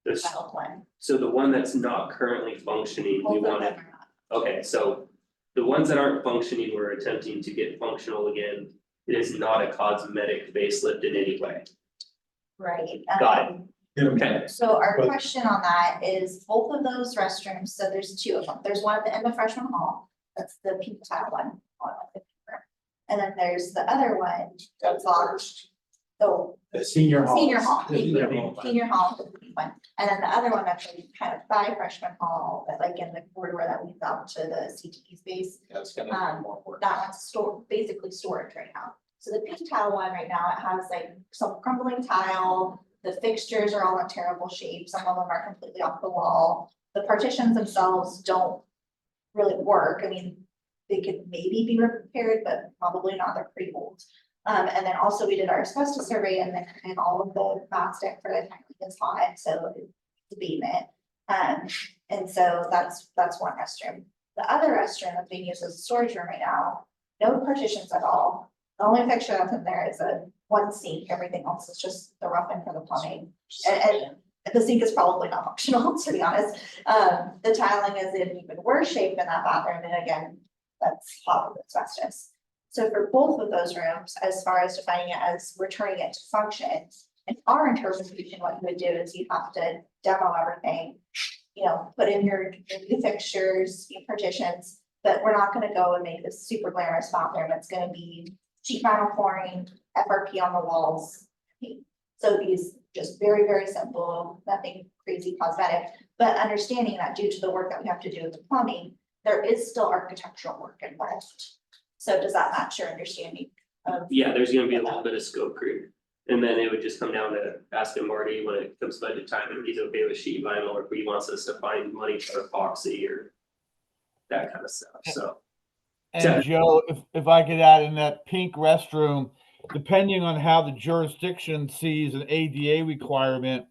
This, tile one. so the one that's not currently functioning, we Both of them wanted, are not. okay, so. The ones that aren't functioning, we're attempting to get functional again. It is not a cosmetic facelift in any way. Right. Got it. Okay, So our But- question on that is both of those restrooms, so there's two of them. There's one at the end of freshman hall, that's the pink tile one. On the paper. And then there's the other one that's locked. So The senior hall. senior hall, The senior hall. senior hall, the pink one. And then the other one that's like kind of by freshman hall, but like in the corridor that leads out to the CTE space. That's gonna be more work. That one's basically storage right now. So the pink tile one right now, it has like some crumbling tile. The fixtures are all in terrible shape. Some of them are completely off the wall. The partitions themselves don't really work. I mean, they could maybe be repaired, but probably not. They're pretty old. And then also we did our asbestos survey and all of the mastic for the tank is hot, so it's abatement. And so that's one restroom. The other restroom that's being used as a storage room right now, no partitions at all. The only fixture that's in there is one sink, everything else is just the roughing for the plumbing. And the sink is probably not functional, to be honest. The tiling is in even worse shape in that bathroom, and again, that's hot with asbestos. So for both of those rooms, as far as defining it as returning it to function, in our interpretation, what you would do is you have to demo everything. You know, put in your new fixtures, your partitions, but we're not gonna go and make this super glamorous bathroom. It's gonna be sheet vinyl flooring, FRP on the walls. So these just very, very simple, nothing crazy cosmetic, but understanding that due to the work that we have to do with the plumbing, there is still architectural work involved. So does that match your understanding of? yeah, there's gonna be a little bit of scope creep. And then it would just come down to asking Marty when it comes budget time, if he's okay with sheet vinyl, or if he wants us to find money for epoxy or. That kind of stuff, so. And Yeah. Joe, if I could add in that pink restroom, depending on how the jurisdiction sees an ADA requirement,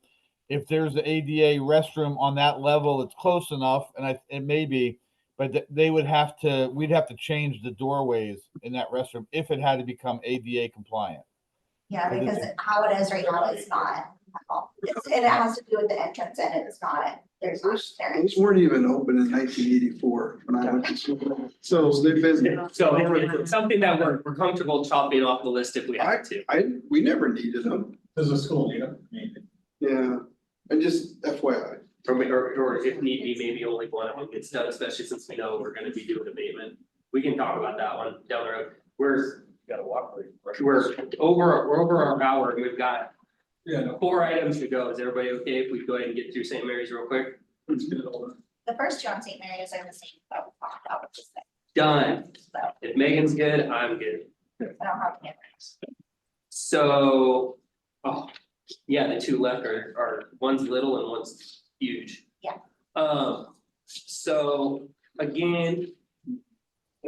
if there's an ADA restroom on that level, it's close enough, and it may be, but we'd have to change the doorways in that restroom if it had to become ADA compliant. Yeah, because how it is right now is not at all. It has to do with the entrance and it's not, there's not there. Those weren't even open in 1984 when I went to school. So they've been, So it's something that we're comfortable chopping off the list if we have to. we never needed them. Does the school need them? Yeah, and just FYI. Or if need be, maybe only one of them gets done, especially since we know we're gonna be doing abatement. We can talk about that one down the road. Got a walkway. We're over our hour, and we've got Yeah, no. 4 items to go. Is everybody okay if we go ahead and get through St. Mary's real quick? Let's get it all done. The first two on St. Mary's are the same, that we talked about, which is that, Done. so If Megan's good, I'm good. I don't have any others. So, oh, yeah, the two left are one's little and one's huge. Yeah. So again.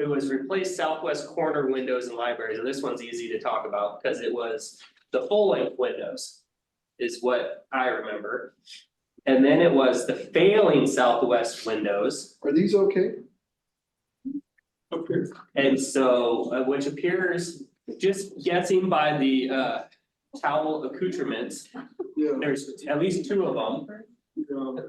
It was replace southwest corner windows and libraries, and this one's easy to talk about because it was the full length windows. Is what I remember. And then it was the failing southwest windows. Are these okay? Okay. And so, which appears, just guessing by the towel accoutrements, Yeah. there's at least two of them. Yeah.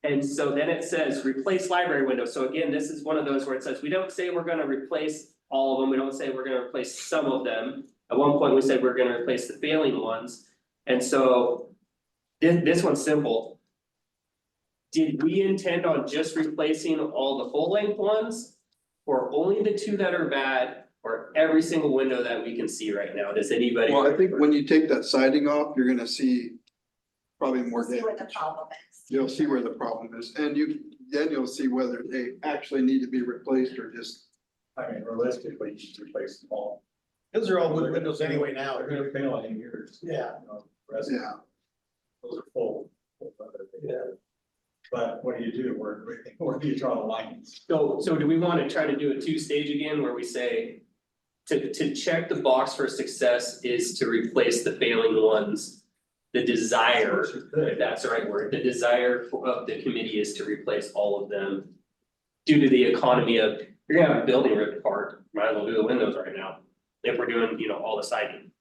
And so then it says replace library windows. So again, this is one of those where it says, we don't say we're gonna replace all of them. We don't say we're gonna replace some of them. At one point, we said we're gonna replace the failing ones. And so this one's simple. Did we intend on just replacing all the full length ones? Or only the two that are bad, or every single window that we can see right now? Does anybody? Well, I think when you take that siding off, you're gonna see probably more See what the damage. problem is. You'll see where the problem is, and then you'll see whether they actually need to be replaced or just. I mean, realistically, you should replace them all. Those are all wood windows anyway now. They're gonna fail in years. Yeah. You know, the rest, Yeah, those are full. Yeah. But what do? Where do you draw the lines? So do we wanna try to do a two-stage again where we say? To check the box for success is to replace the failing ones. The desire, if that's the right word, the desire of the committee is to replace all of them. Due to the economy of, you're gonna have a building ripped apart, might as well do the windows right now. If we're doing, all the siding.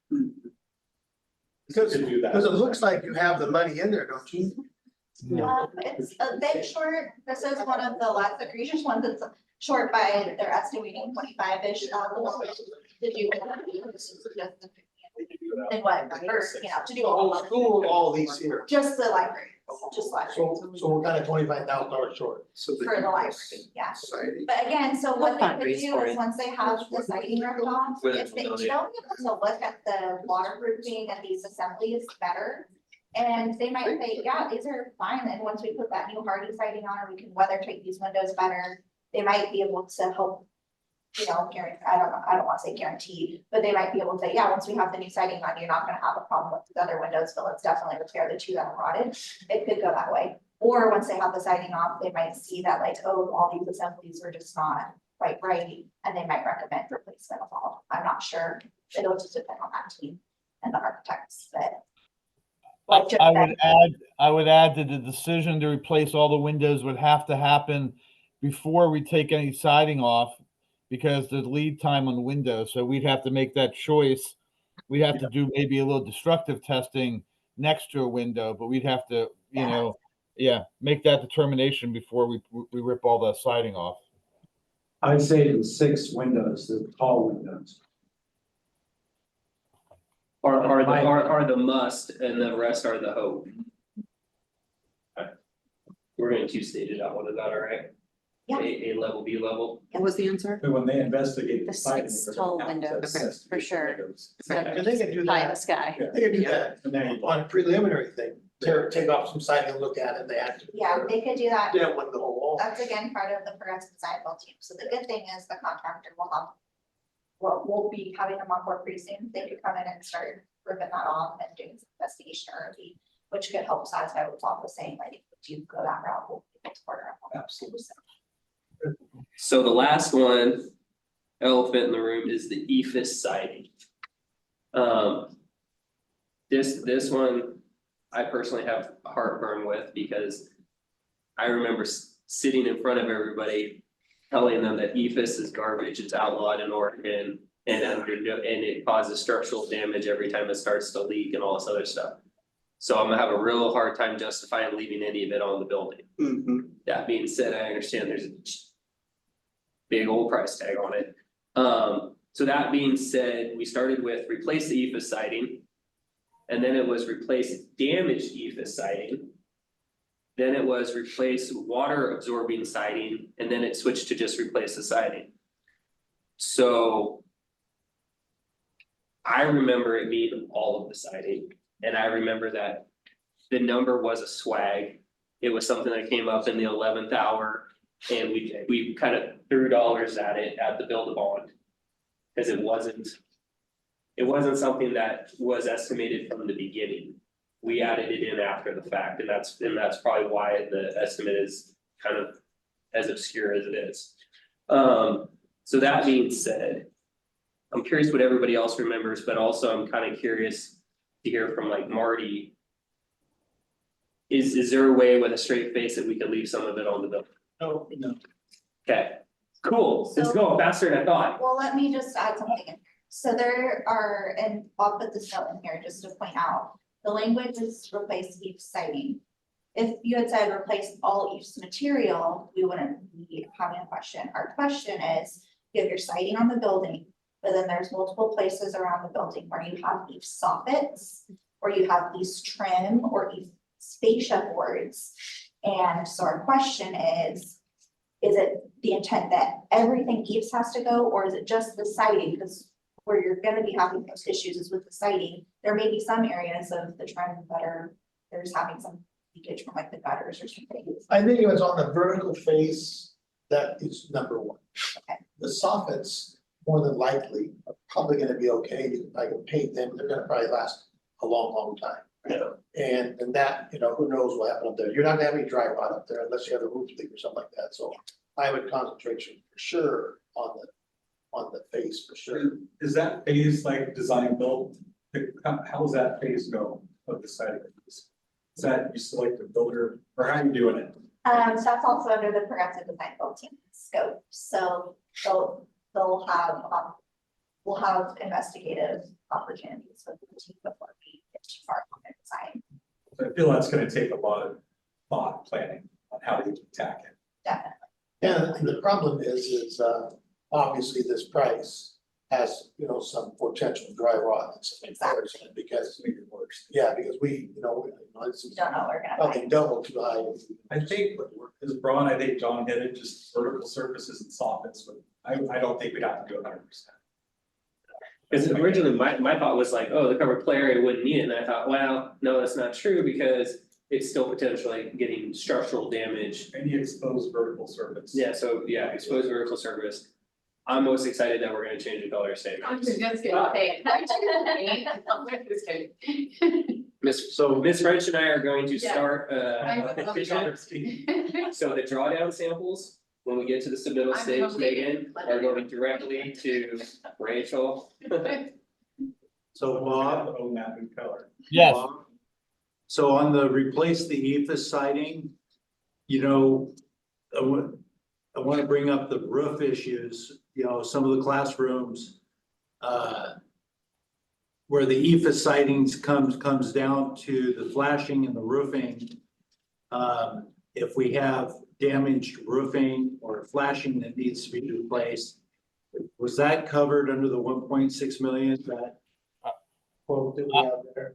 Because, To do that. because it looks like you have the money in there, don't you? It's a bit short, this is one of the last egregious ones, it's short by, they're estimating 25-ish. Did you? And what, first, to do all of them, All these here. just the library, just library, So we're kind of $25,000 short. so for the the library, yeah. siding. But again, so what they could Fundraise do for is it. once they have the siding ripped off, Whether if they it's don't get to look at the waterproofing and these assemblies better. And they might say, yeah, these are fine, and once we put that new hardy siding on, we can weather tight these windows better. They might be able to help, guarantee, I don't wanna say guaranteed, but they might be able to say, yeah, once we have the new siding on, you're not gonna have a problem with the other windows, but let's definitely repair the two that are rotted. It could go that way. Or once they have the siding off, they might see that like, oh, all these assemblies were just not quite right, and they might recommend replacement of all. I'm not sure. It'll just depend on that team and the architects, but. Like Joe said, I would add that the decision to replace all the windows would have to happen before we take any siding off, because there's lead time on the windows, so we'd have to make that choice. We'd have to do maybe a little destructive testing next to a window, but we'd have to, make that determination before we rip all the siding off. I'd say the 6 windows, the tall windows. Are the must and the rest are the hope. Okay. We're gonna two-stage it out, is that all right? Yeah. A level, B level. What was the answer? But when they investigate The siding, 6 they're tall gonna have to windows, assess for the sure. windows. And they can do Pie in the that, sky. they can do that And then you- on a preliminary thing, take off some siding and look at it, they have to. Yeah, they could do that. They don't want the whole wall. That's again part of the progressive design build team. So the good thing is the contractor will have. We'll be having them on board pretty soon. They could come in and start ripping that off and doing some investigation early, which could help satisfy what Bob was saying, like if you go that route, we'll be able to partner up. Absolutely. So the last one, elephant in the room, is the EFS siding. This one, I personally have heartburn with because I remember sitting in front of everybody telling them that EFS is garbage, it's outlawed in Oregon, and it causes structural damage every time it starts to leak and all this other stuff. So I'm gonna have a real hard time justifying leaving any of it on the building. Mhm. That being said, I understand there's a big old price tag on it. So that being said, we started with replace the EFS siding. And then it was replace damaged EFS siding. Then it was replace water absorbing siding, and then it switched to just replace the siding. So. I remember it being all of the siding, and I remember that the number was a swag. It was something that came up in the 11th hour, and we kind of threw dollars at it at the build a bond. Cause it wasn't something that was estimated from the beginning. We added it in after the fact, and that's probably why the estimate is kind of as obscure as it is. So that being said, I'm curious what everybody else remembers, but also I'm kind of curious to hear from like Marty. is there a way with a straight face that we could leave some of it on the building? No, no. Okay, cool, it's So- going faster than I thought. Well, let me just add something in. So there are, and I'll put this note in here just to point out, the language is replace each siding. If you had said replace all each material, we wouldn't be having a question. Our question is, you have your siding on the building, but then there's multiple places around the building where you have each soffits, or you have these trim or each fascia boards. And so our question is it the intent that everything eaves has to go, or is it just the siding? Because where you're gonna be having those issues is with the siding. There may be some areas of the trim that are, there's having some leakage from like the gutters or something. I think it was on the vertical face, that is number one. Okay. The soffits, more than likely, are probably gonna be okay, I can paint them, they're gonna probably last a long, long time. Yeah. And that, you know, who knows what happened up there, you're not gonna have any dry rot up there unless you have a roof leak or something like that, so I would concentrate for sure on the face, for sure. Is that phase like design build? How does that phase go of the siding? Is that you select the builder, or how are you doing it? So that's also under the progressive design build team scope, so they'll have, we'll have investigative opportunities with the team before we get too far on their design. So I feel that's gonna take a lot of thought planning on how to attack it. Definitely. And the problem is obviously this price has, you know, some potential dry rot and some comparison, because, Make it worse. yeah, because this We is don't know, we're gonna probably find. double too high. I think is broad, I think John hit it, just vertical surfaces and soffits, but I don't think we'd have to do 100%. Cause originally my thought was like, oh, the covered play area wouldn't need it, and I thought, well, no, that's not true, because it's still potentially getting structural damage. Any exposed vertical surface. Yeah, so yeah, exposed vertical surface. I'm most excited that we're gonna change the color I'm statement. just gonna say it. Just kidding. Miss French and I are going to Yeah. start I a would love petition. So the drawdown samples, when we get to the submittal I'm stage, totally Megan, are going directly to Rachel. So Bob, Own that new color. Yes, Bob, so on the replace the ephes siding, you know, I want to bring up the roof issues, you know, some of the classrooms. Where the ephes sidings comes down to the flashing and the roofing. If we have damaged roofing or flashing that needs to be replaced. Was that covered under the 1.6 million that quote that we have there?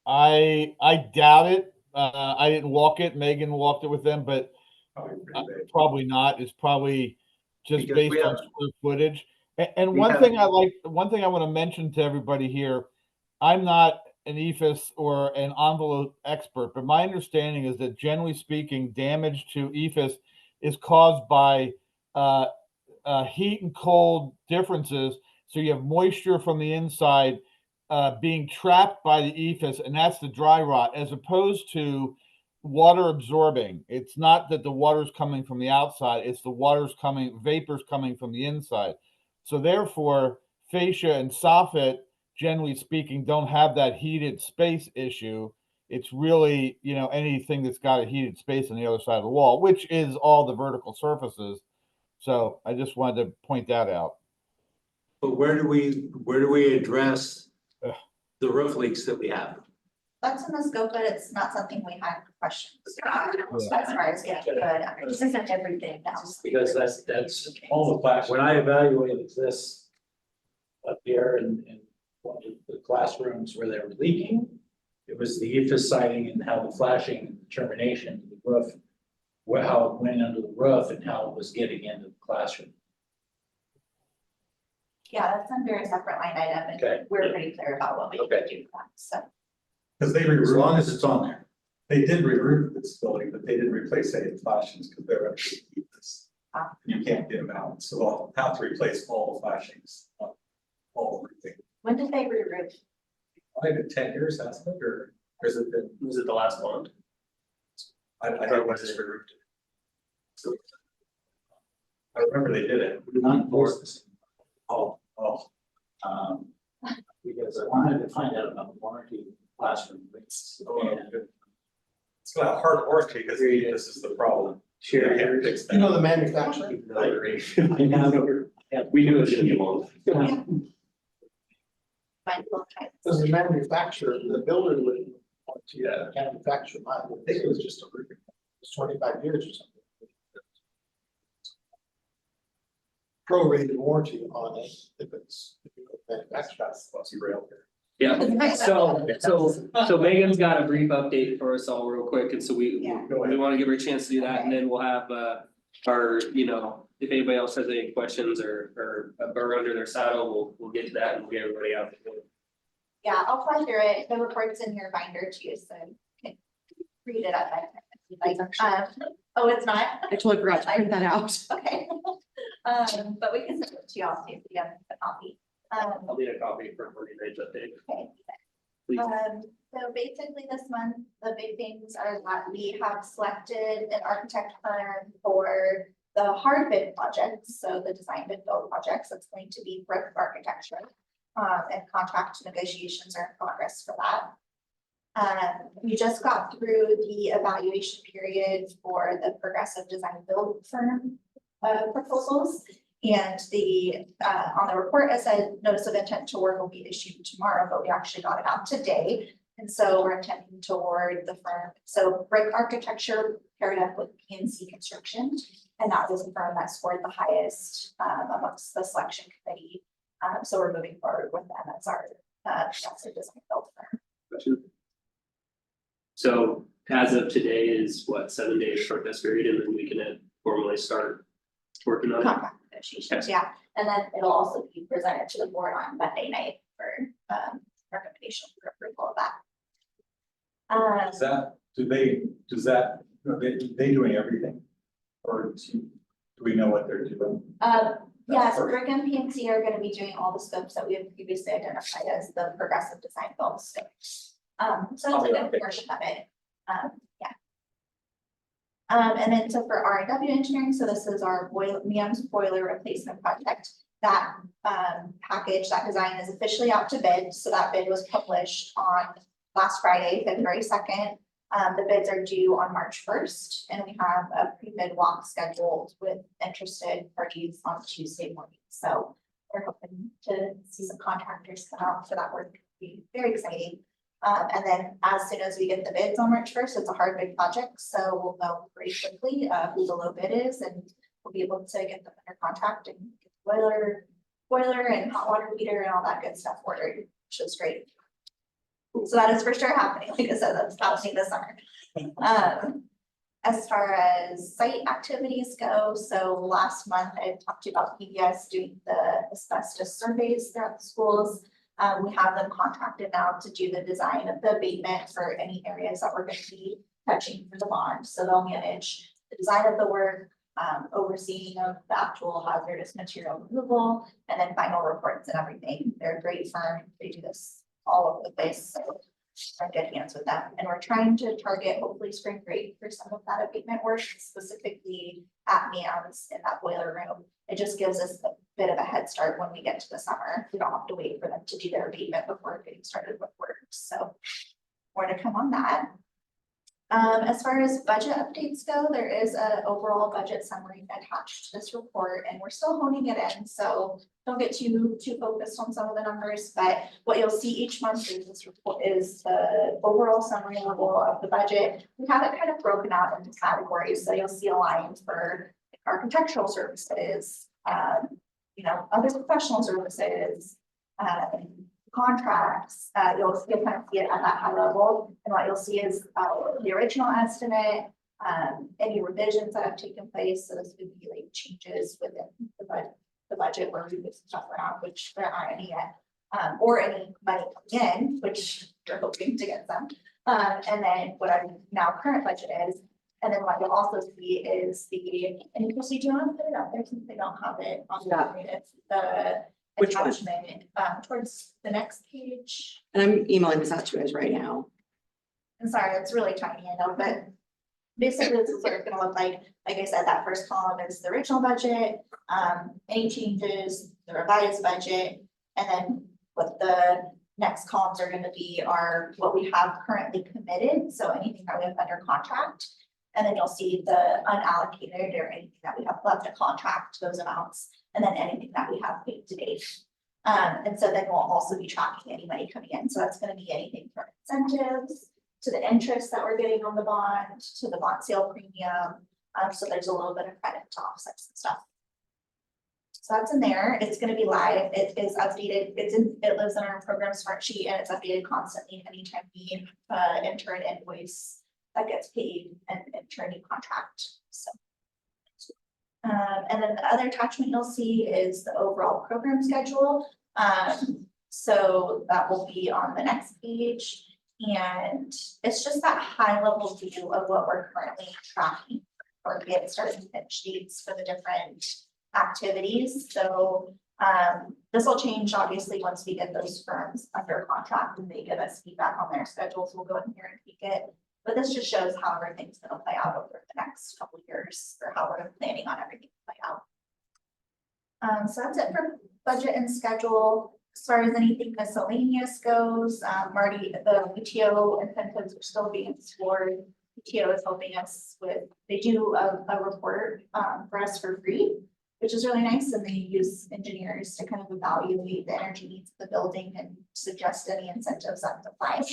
I doubt it. I didn't walk it. Megan walked it with them, but Probably pretty big. probably not. It's probably just Because based we on have- square footage. And we one have- thing I want to mention to everybody here, I'm not an ephes or an envelope expert, but my understanding is that generally speaking, damage to ephes is caused by heat and cold differences. So you have moisture from the inside being trapped by the ephes, and that's the dry rot, as opposed to water absorbing. It's not that the water's coming from the outside, it's the vapors coming from the inside. So therefore, fascia and soffit, generally speaking, don't have that heated space issue. It's really, anything that's got a heated space on the other side of the wall, which is all the vertical surfaces. So I just wanted to point that out. But where do we address the roof leaks that we have? That's in the scope, but it's not something we had questions about as far as getting good. This isn't everything else. Because that's All the flash. when I evaluated this up here in one of the classrooms where they were leaking, it was the ephes siding and how the flashing and the termination of the roof, how it went under the roof and how it was getting into the classroom. Yeah, that's under a separate line item Okay. and we're pretty clear about what we can Okay. do with that, so. Because they As re-roofed, long as it's on there. they did re-roof this building, but they didn't replace any flashings because they're actually this. Ah. You can't get them out, so they'll have to replace all the flashings, all everything. When did they re-roof? Probably been 10 years, hasn't it, or has it been? Was it the last one? I don't know, just re-roofed it. I remember they did it. We not enforce this. Oh, Because I wanted to find out about the warranty classroom leaks. And It's not a hard warranty because this is the problem. Sure. You can't fix that. You know the manufacturer, We knew it was gonna be long. Mindful time. does the manufacturer, the builder would want to manufacture mine, I think it was just it's 25 years or something. Prorated warranty on it if it's, if you go manufacturer. Lots of rail here. Yeah, so Megan's got a brief update for us all real quick, and so we Yeah. wanna give her a chance to do that, and then we'll have our, if anybody else has any questions or a burr under their saddle, we'll get to that and we'll get everybody out. Yeah, I'll fly through it. The report's in your binder too, so you can read it up. Like, oh, it's not? I totally forgot to print that out. Okay. But we can send it to you all, so you have a copy. I'll need a copy for Monday night's update. Okay. Please. So basically this month, the big things are that we have selected an architect firm for the hard bid projects, so the design bid build projects, it's going to be Brick Architecture. And contract negotiations are in progress for that. We just got through the evaluation period for the progressive design build firm proposals. And on the report, it said notice of intent to award will be issued tomorrow, but we actually got it out today. And so we're intending to award the firm. So Brick Architecture paired up with PNC Construction. And that was a firm that scored the highest amongst the selection committee. So we're moving forward with them as our design build firm. So as of today is what, 7 days short test period, and then we can formally start working on it. Contract negotiations, yeah. And then it'll also be presented to the board on Monday night for recommendation for approval of that. Is that, they doing everything? Or do we know what they're doing? Yes, Brick and PNC are gonna be doing all the scopes that we have previously identified as the progressive design build scopes. So it's a good portion of it, yeah. And then so for R&W engineering, so this is our MEM's boiler replacement project. That package, that design is officially out to bid, so that bid was published on last Friday, February 2nd. The bids are due on March 1st, and we have a pre-bid walk scheduled with interested parties on Tuesday morning. So we're hoping to see some contractors come out for that work. It'll be very exciting. And then as soon as we get the bids on March 1st, it's a hard bid project, so we'll know pretty quickly who the low bid is, and we'll be able to get them under contract and get the boiler and hot water heater and all that good stuff ordered, which is great. So that is for sure happening. Like I said, that's happening this summer. As far as site activities go, so last month I talked to you about PBS doing the asbestos surveys throughout the schools. We have them contracted now to do the design of the abatement for any areas that we're going to be touching for the bond. So they'll manage the design of the work, overseeing of the actual hazardous material removal, and then final reports and everything. They're a great firm. They do this all over the place, so we're in good hands with them. And we're trying to target hopefully spring break for some of that abatement work, specifically at MEM's in that boiler room. It just gives us a bit of a head start when we get to the summer. We don't have to wait for them to do their abatement before getting started with work. So more to come on that. As far as budget updates go, there is an overall budget summary attached to this report, and we're still honing it in. So don't get too focused on some of the numbers, but what you'll see each month is this report is the overall summary level of the budget. We have it kind of broken out into categories. So you'll see a line for architectural services, other professional services, contracts. You'll kind of see it at that high level, and what you'll see is the original estimate, any revisions that have taken place. So this would be like changes within the budget where we move stuff around, which there aren't any yet, or any money coming in, which we're hoping to get some. And then what our now current budget is. And then what you'll also see is and Chrissy, do you want to put it up there since they don't have it on the Which one? attachment, towards the next page. And I'm emailing this out to you guys right now. I'm sorry, it's really tiny, I know, but basically this is what it's gonna look like. Like I said, that first column is the original budget, any changes, the revised budget, and then what the next columns are gonna be what we have currently committed, so anything that we have under contract. And then you'll see the unallocated or anything that we have left to contract, those amounts, and then anything that we have paid to date. And so then we'll also be tracking any money coming in, so that's gonna be anything from incentives to the interest that we're getting on the bond, to the bond sale premium. So there's a little bit of credit to offset some stuff. So that's in there, it's gonna be live, it is updated, it lives in our program smart sheet and it's updated constantly anytime we enter an invoice that gets paid and enter a new contract, so. And then the other attachment you'll see is the overall program schedule. So that will be on the next page. And it's just that high level view of what we're currently tracking or get started and finish dates for the different activities. So this will change obviously once we get those firms under contract and they give us feedback on their schedules. We'll go in here and tweak it. But this just shows how everything's gonna play out over the next couple of years, or how we're planning on everything to play out. So that's it for budget and schedule. As far as anything miscellaneous goes, Marty, the PTO incentives are still being explored. PTO is helping us with, they do a report for us for free, which is really nice, and they use engineers to kind of evaluate the energy needs of the building and suggest any incentives that apply.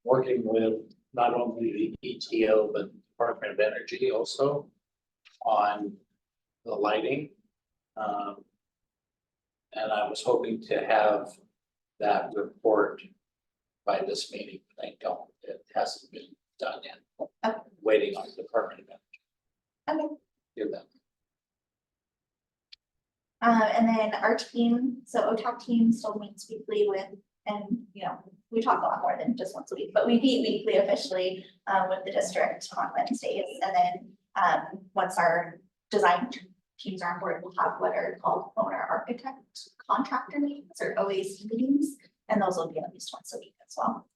Working with not only the ETO, but Department of Energy also on the lighting. And I was hoping to have that report by this meeting, but I don't, it hasn't been done yet. Okay. Waiting on the Department of Energy. Okay. Hear that. And then our team, so OTAP team still meets weekly with, and you know, we talk a lot more than just once a week, but we meet weekly officially with the district on Wednesdays. And then once our design teams are on board, we'll have what are called owner architect contractor meetings or OAC meetings, and those will be at least once a week as well.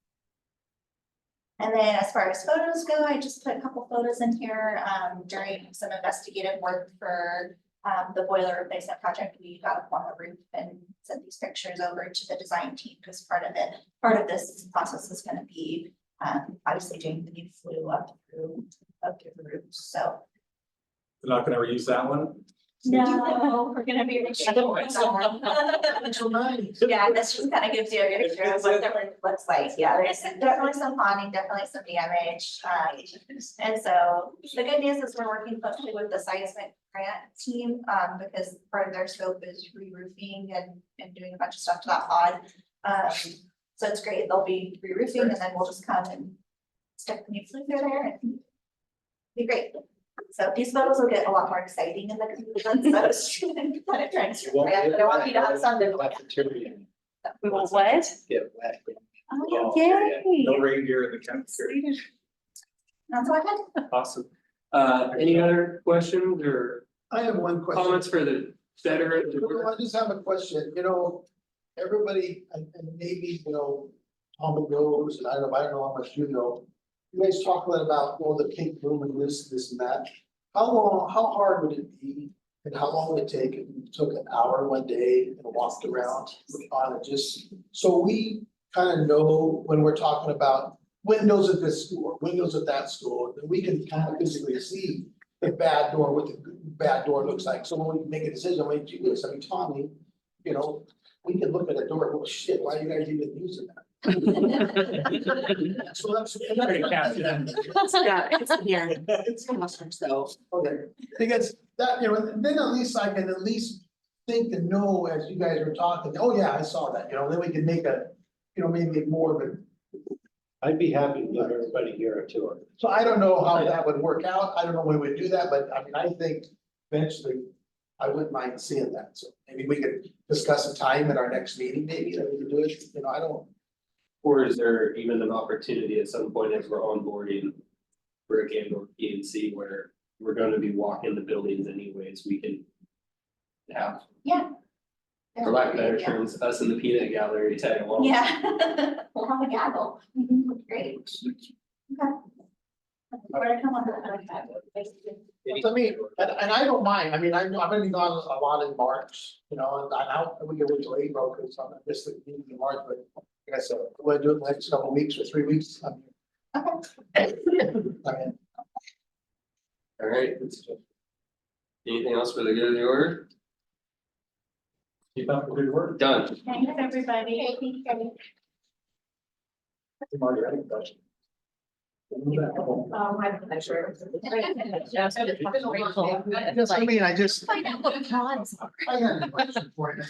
And then as far as photos go, I just put a couple photos in here during some investigative work for the boiler replacement project. We got up on the roof and sent these pictures over to the design team because part of this process is going to be obviously doing the new flue up through the roof. So We're not gonna reuse that one? no, we're gonna be. Yeah, this just kind of gives you a good picture of what the roof looks like. Yeah, there's definitely some bonding, definitely some damage. And so the good news is we're working closely with the seismic grant team because part of their scope is re-roofing and doing a bunch of stuff to that pod. So it's great. They'll be re-roofing and then we'll just come and stick the new flue through there and be great. So these photos will get a lot more exciting in the conclusion, so it's kind of trying to. But I want you to have some to look at. We will what? Get wet. Oh, Yay. No reindeer in the cafeteria. That's what I had. Awesome. Any other questions or I have one question. comments for the better? Well, I just have a question, everybody, and maybe, Tom knows, and I don't know how much you know. You guys talk a lot about, the pink room and this and that. How hard would it be and how long would it take if you took an hour one day and walked around on it, just so we kind of know when we're talking about windows at this school, windows at that school, then we can kind of physically see the bad door, what the bad door looks like. So when we make a decision, I mean, geez, Tommy, we can look at a door, well, shit, why are you guys even using that? So that's. Yeah, it's in here. It's awesome, so. Okay, because that, then at least I can think and know as you guys are talking, oh yeah, I saw that, then we can make maybe more of it. I'd be happy to give everybody here a tour. So I don't know how that would work out. I don't know when we would do that, but I mean, I think eventually I wouldn't mind seeing that. So maybe we could discuss a time at our next meeting, maybe that we could do it, I don't. Or is there even an opportunity at some point as we're onboarding Brick and or PNC where we're gonna be walking the buildings anyways, we can have, Yeah. for lack of better terms, us in the peanut gallery tag along. Yeah. We'll have a gaggle. Great. Okay. Where to come on that? I mean, and I don't mind, I mean, I've been gone a lot in March, and I'm out, we get to April, because I'm just the beginning of March, but I guess, we'll do it the next couple of weeks or 3 weeks. Okay. All right. Anything else for the good of the order? Keep up the good work. Done. Thanks, everybody. Marty, I have a question. Oh, my pleasure. I mean, I just. Find out what John's. I had a question for you.